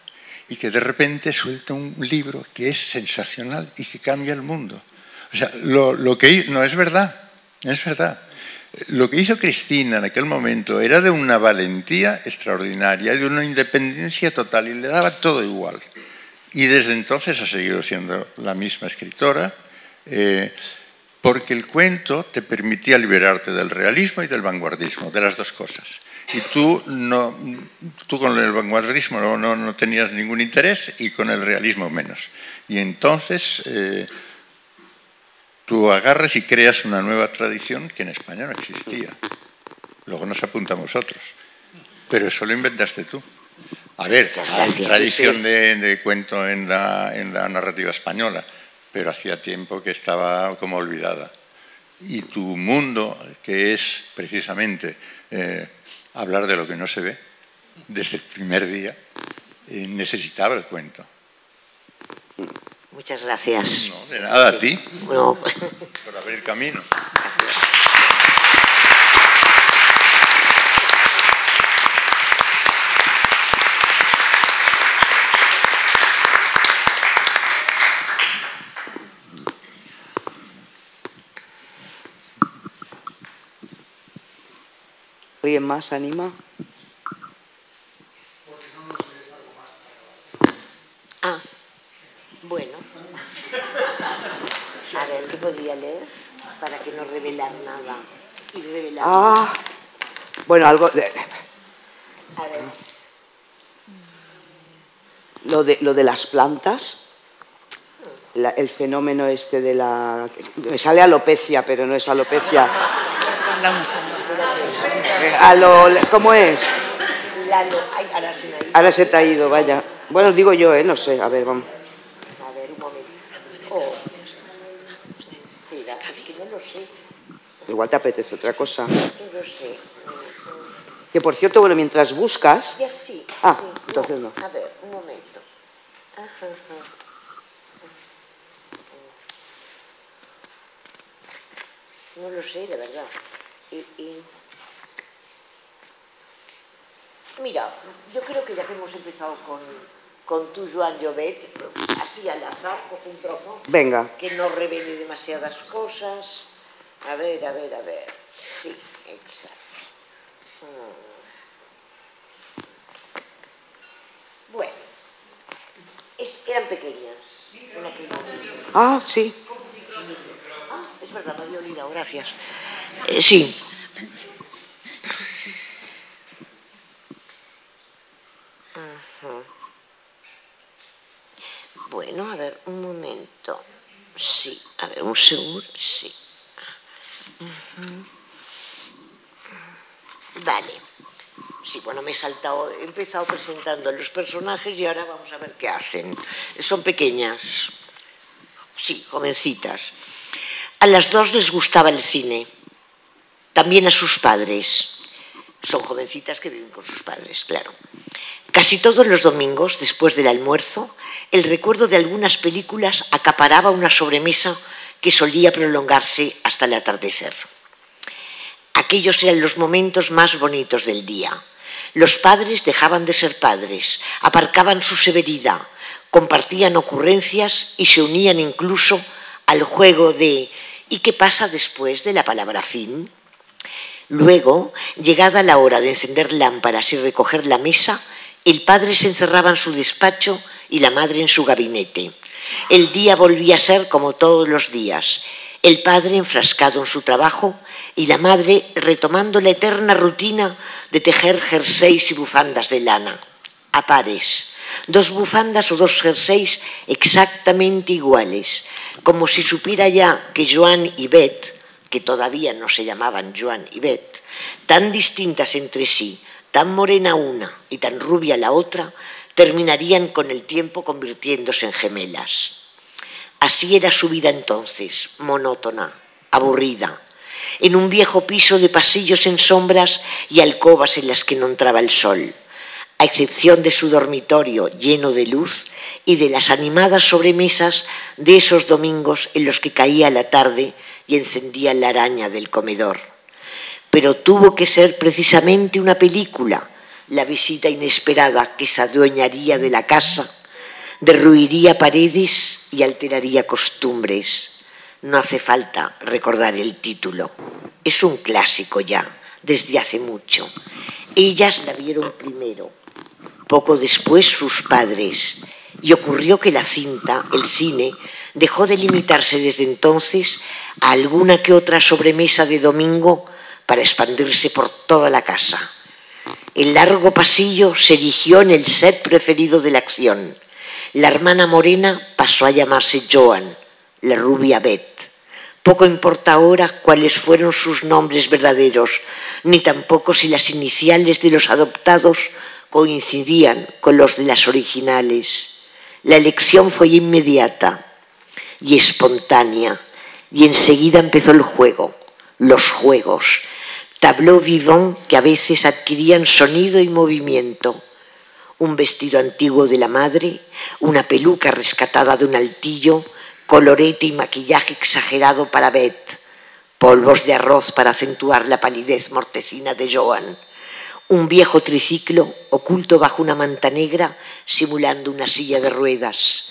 y que de repente suelta un libro que es sensacional y que cambia el mundo. O sea, lo que no es verdad, es verdad. Lo que hizo Cristina en aquel momento era de una valentía extraordinaria, de una independencia total, y le daba todo igual. Y desde entonces ha seguido siendo la misma escritora, porque el cuento te permitía liberarte del realismo y del vanguardismo, de las dos cosas. Y tú con el vanguardismo no tenías ningún interés, y con el realismo menos. Y entonces tú agarras y creas una nueva tradición que en España no existía. Luego nos apuntamos otros. Pero eso lo inventaste tú. A ver, hay tradición de cuento en la narrativa española, pero hacía tiempo que estaba como olvidada. Y tu mundo, que es precisamente hablar de lo que no se ve, desde el primer día, necesitaba el cuento. Muchas gracias. No, de nada, a ti, No. por abrir camino. ¿Alguien más anima? Ah, bueno. A ver, ¿qué podría leer? Para que no revelar nada. Y revelar Ah, bueno, algo... A ver. Lo de las plantas, el fenómeno este de la... Me sale alopecia, pero no es alopecia. ¿Cómo es? Ahora se te ha ido, vaya. Bueno, digo yo, no sé. A ver, vamos. A ver, un momento. Oh. Mira, es que no lo sé. Igual te apetece otra cosa. No lo sé. Que por cierto, bueno, mientras buscas... Ya sí. Ah, sí. entonces no. A ver, un momento. Ajá. No lo sé, de verdad. Mira, yo creo que ya que hemos empezado con tu Joan Llobet, así al azar, coge un trozo. Venga. Que no revele demasiadas cosas. A ver. Sí, exacto. Bueno, eran pequeñas. Ah, sí. Ah, es verdad, me había olvidado, gracias. Sí. Bueno, a ver, un momento. Sí, a ver, un segundo, sí. Vale. Sí, bueno, he empezado presentando a los personajes y ahora vamos a ver qué hacen. Son pequeñas, sí, jovencitas. A las dos les gustaba el cine, también a sus padres. Son jovencitas que viven con sus padres, claro. Casi todos los domingos, después del almuerzo, el recuerdo de algunas películas acaparaba una sobremesa que solía prolongarse hasta el atardecer. Aquellos eran los momentos más bonitos del día. Los padres dejaban de ser padres, aparcaban su severidad, compartían ocurrencias y se unían incluso al juego de ¿Y qué pasa después de la palabra fin? Luego, llegada la hora de encender lámparas y recoger la mesa, el padre se encerraba en su despacho y la madre en su gabinete. El día volvía a ser como todos los días, el padre enfrascado en su trabajo y la madre retomando la eterna rutina de tejer jerseys y bufandas de lana, a pares. 2 bufandas o 2 jerseys exactamente iguales, como si supiera ya que Joan y Beth, que todavía no se llamaban Joan y Beth, tan distintas entre sí, tan morena una y tan rubia la otra, terminarían con el tiempo convirtiéndose en gemelas. Así era su vida entonces, monótona, aburrida, en un viejo piso de pasillos en sombras y alcobas en las que no entraba el sol, a excepción de su dormitorio lleno de luz y de las animadas sobremesas de esos domingos en los que caía la tarde y encendía la araña del comedor. Pero tuvo que ser precisamente una película, la visita inesperada que se adueñaría de la casa, derruiría paredes y alteraría costumbres. No hace falta recordar el título. Es un clásico ya, desde hace mucho. Ellas la vieron primero, poco después sus padres, y ocurrió que la cinta, el cine, dejó de limitarse desde entonces a alguna que otra sobremesa de domingo para expandirse por toda la casa. El largo pasillo se erigió en el set preferido de la acción. La hermana morena pasó a llamarse Joan, la rubia Beth. Poco importa ahora cuáles fueron sus nombres verdaderos, ni tampoco si las iniciales de los adoptados coincidían con los de las originales. La elección fue inmediata y espontánea, y enseguida empezó el juego, los juegos, tableau vivant que a veces adquirían sonido y movimiento. Un vestido antiguo de la madre, una peluca rescatada de un altillo, colorete y maquillaje exagerado para Beth, polvos de arroz para acentuar la palidez mortecina de Joan, un viejo triciclo oculto bajo una manta negra simulando una silla de ruedas.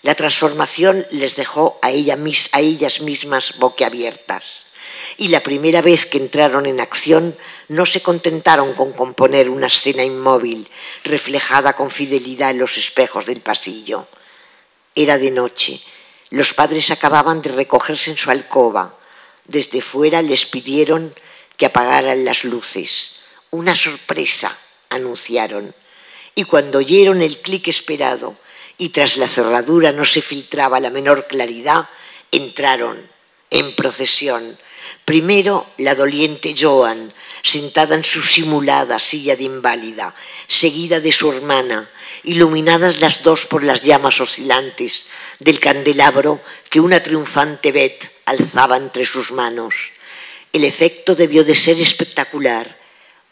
La transformación les dejó a ellas mismas boquiabiertas. Y la primera vez que entraron en acción no se contentaron con componer una escena inmóvil, reflejada con fidelidad en los espejos del pasillo. Era de noche. Los padres acababan de recogerse en su alcoba. Desde fuera les pidieron que apagaran las luces. Una sorpresa, anunciaron. Y cuando oyeron el clic esperado y tras la cerradura no se filtraba la menor claridad, entraron en procesión. Primero la doliente Joan, sentada en su simulada silla de inválida, seguida de su hermana, iluminadas las dos por las llamas oscilantes del candelabro que una triunfante Beth alzaba entre sus manos. El efecto debió de ser espectacular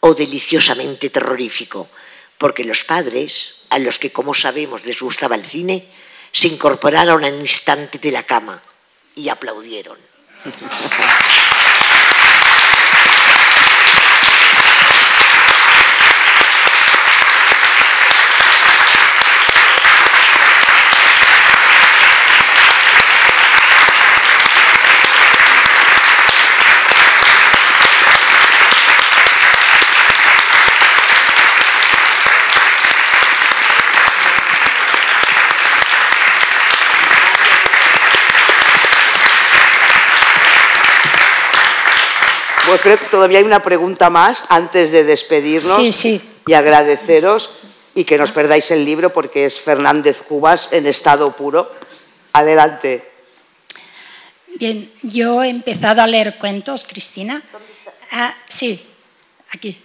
o deliciosamente terrorífico, porque los padres, a los que como sabemos les gustaba el cine, se incorporaron al instante de la cama y aplaudieron. Pues creo que todavía hay una pregunta más antes de despedirnos y agradeceros y que no os perdáis el libro porque es Fernández Cubas en estado puro. Adelante. Bien, yo he empezado a leer cuentos, Cristina. Sí, aquí.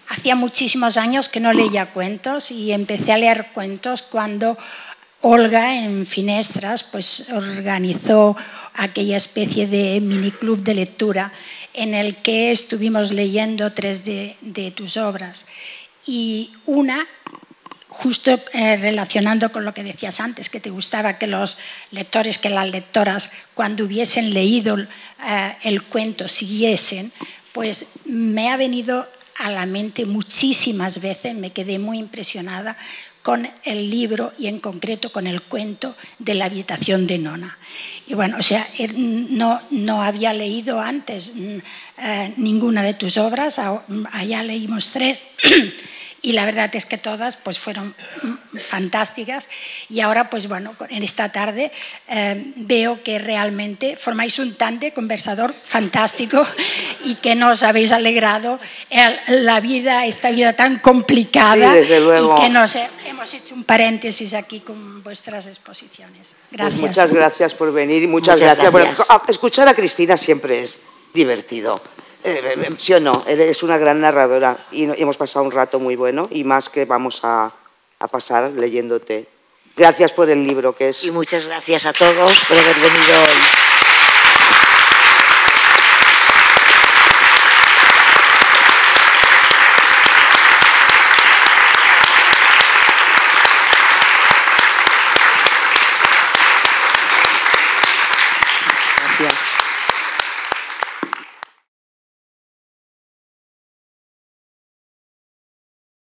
Hacía muchísimos años que no leía cuentos y empecé a leer cuentos cuando Olga en Finestras pues organizó aquella especie de miniclub de lectura en el que estuvimos leyendo 3 de tus obras. Y una, justo relacionando con lo que decías antes, que te gustaba que los lectores, que las lectoras, cuando hubiesen leído el cuento, siguiesen, pues me ha venido a la mente muchísimas veces, me quedé muy impresionada con el libro y en concreto con el cuento de La habitación de Nona. Y bueno, o sea, no había leído antes ninguna de tus obras, allá leímos 3 y la verdad es que todas pues fueron fantásticas y ahora pues bueno, en esta tarde veo que realmente formáis un tándem conversador fantástico y que nos habéis alegrado la vida, esta vida tan complicada, sí, desde luego. Y que hemos hecho un paréntesis aquí con vuestras exposiciones. Gracias. Pues muchas gracias por venir y muchas gracias. Bueno, escuchar a Cristina siempre es divertido. ¿Sí o no? Es una gran narradora y hemos pasado un rato muy bueno y más que vamos a pasar leyéndote. Gracias por el libro que es... Y muchas gracias a todos por haber venido hoy.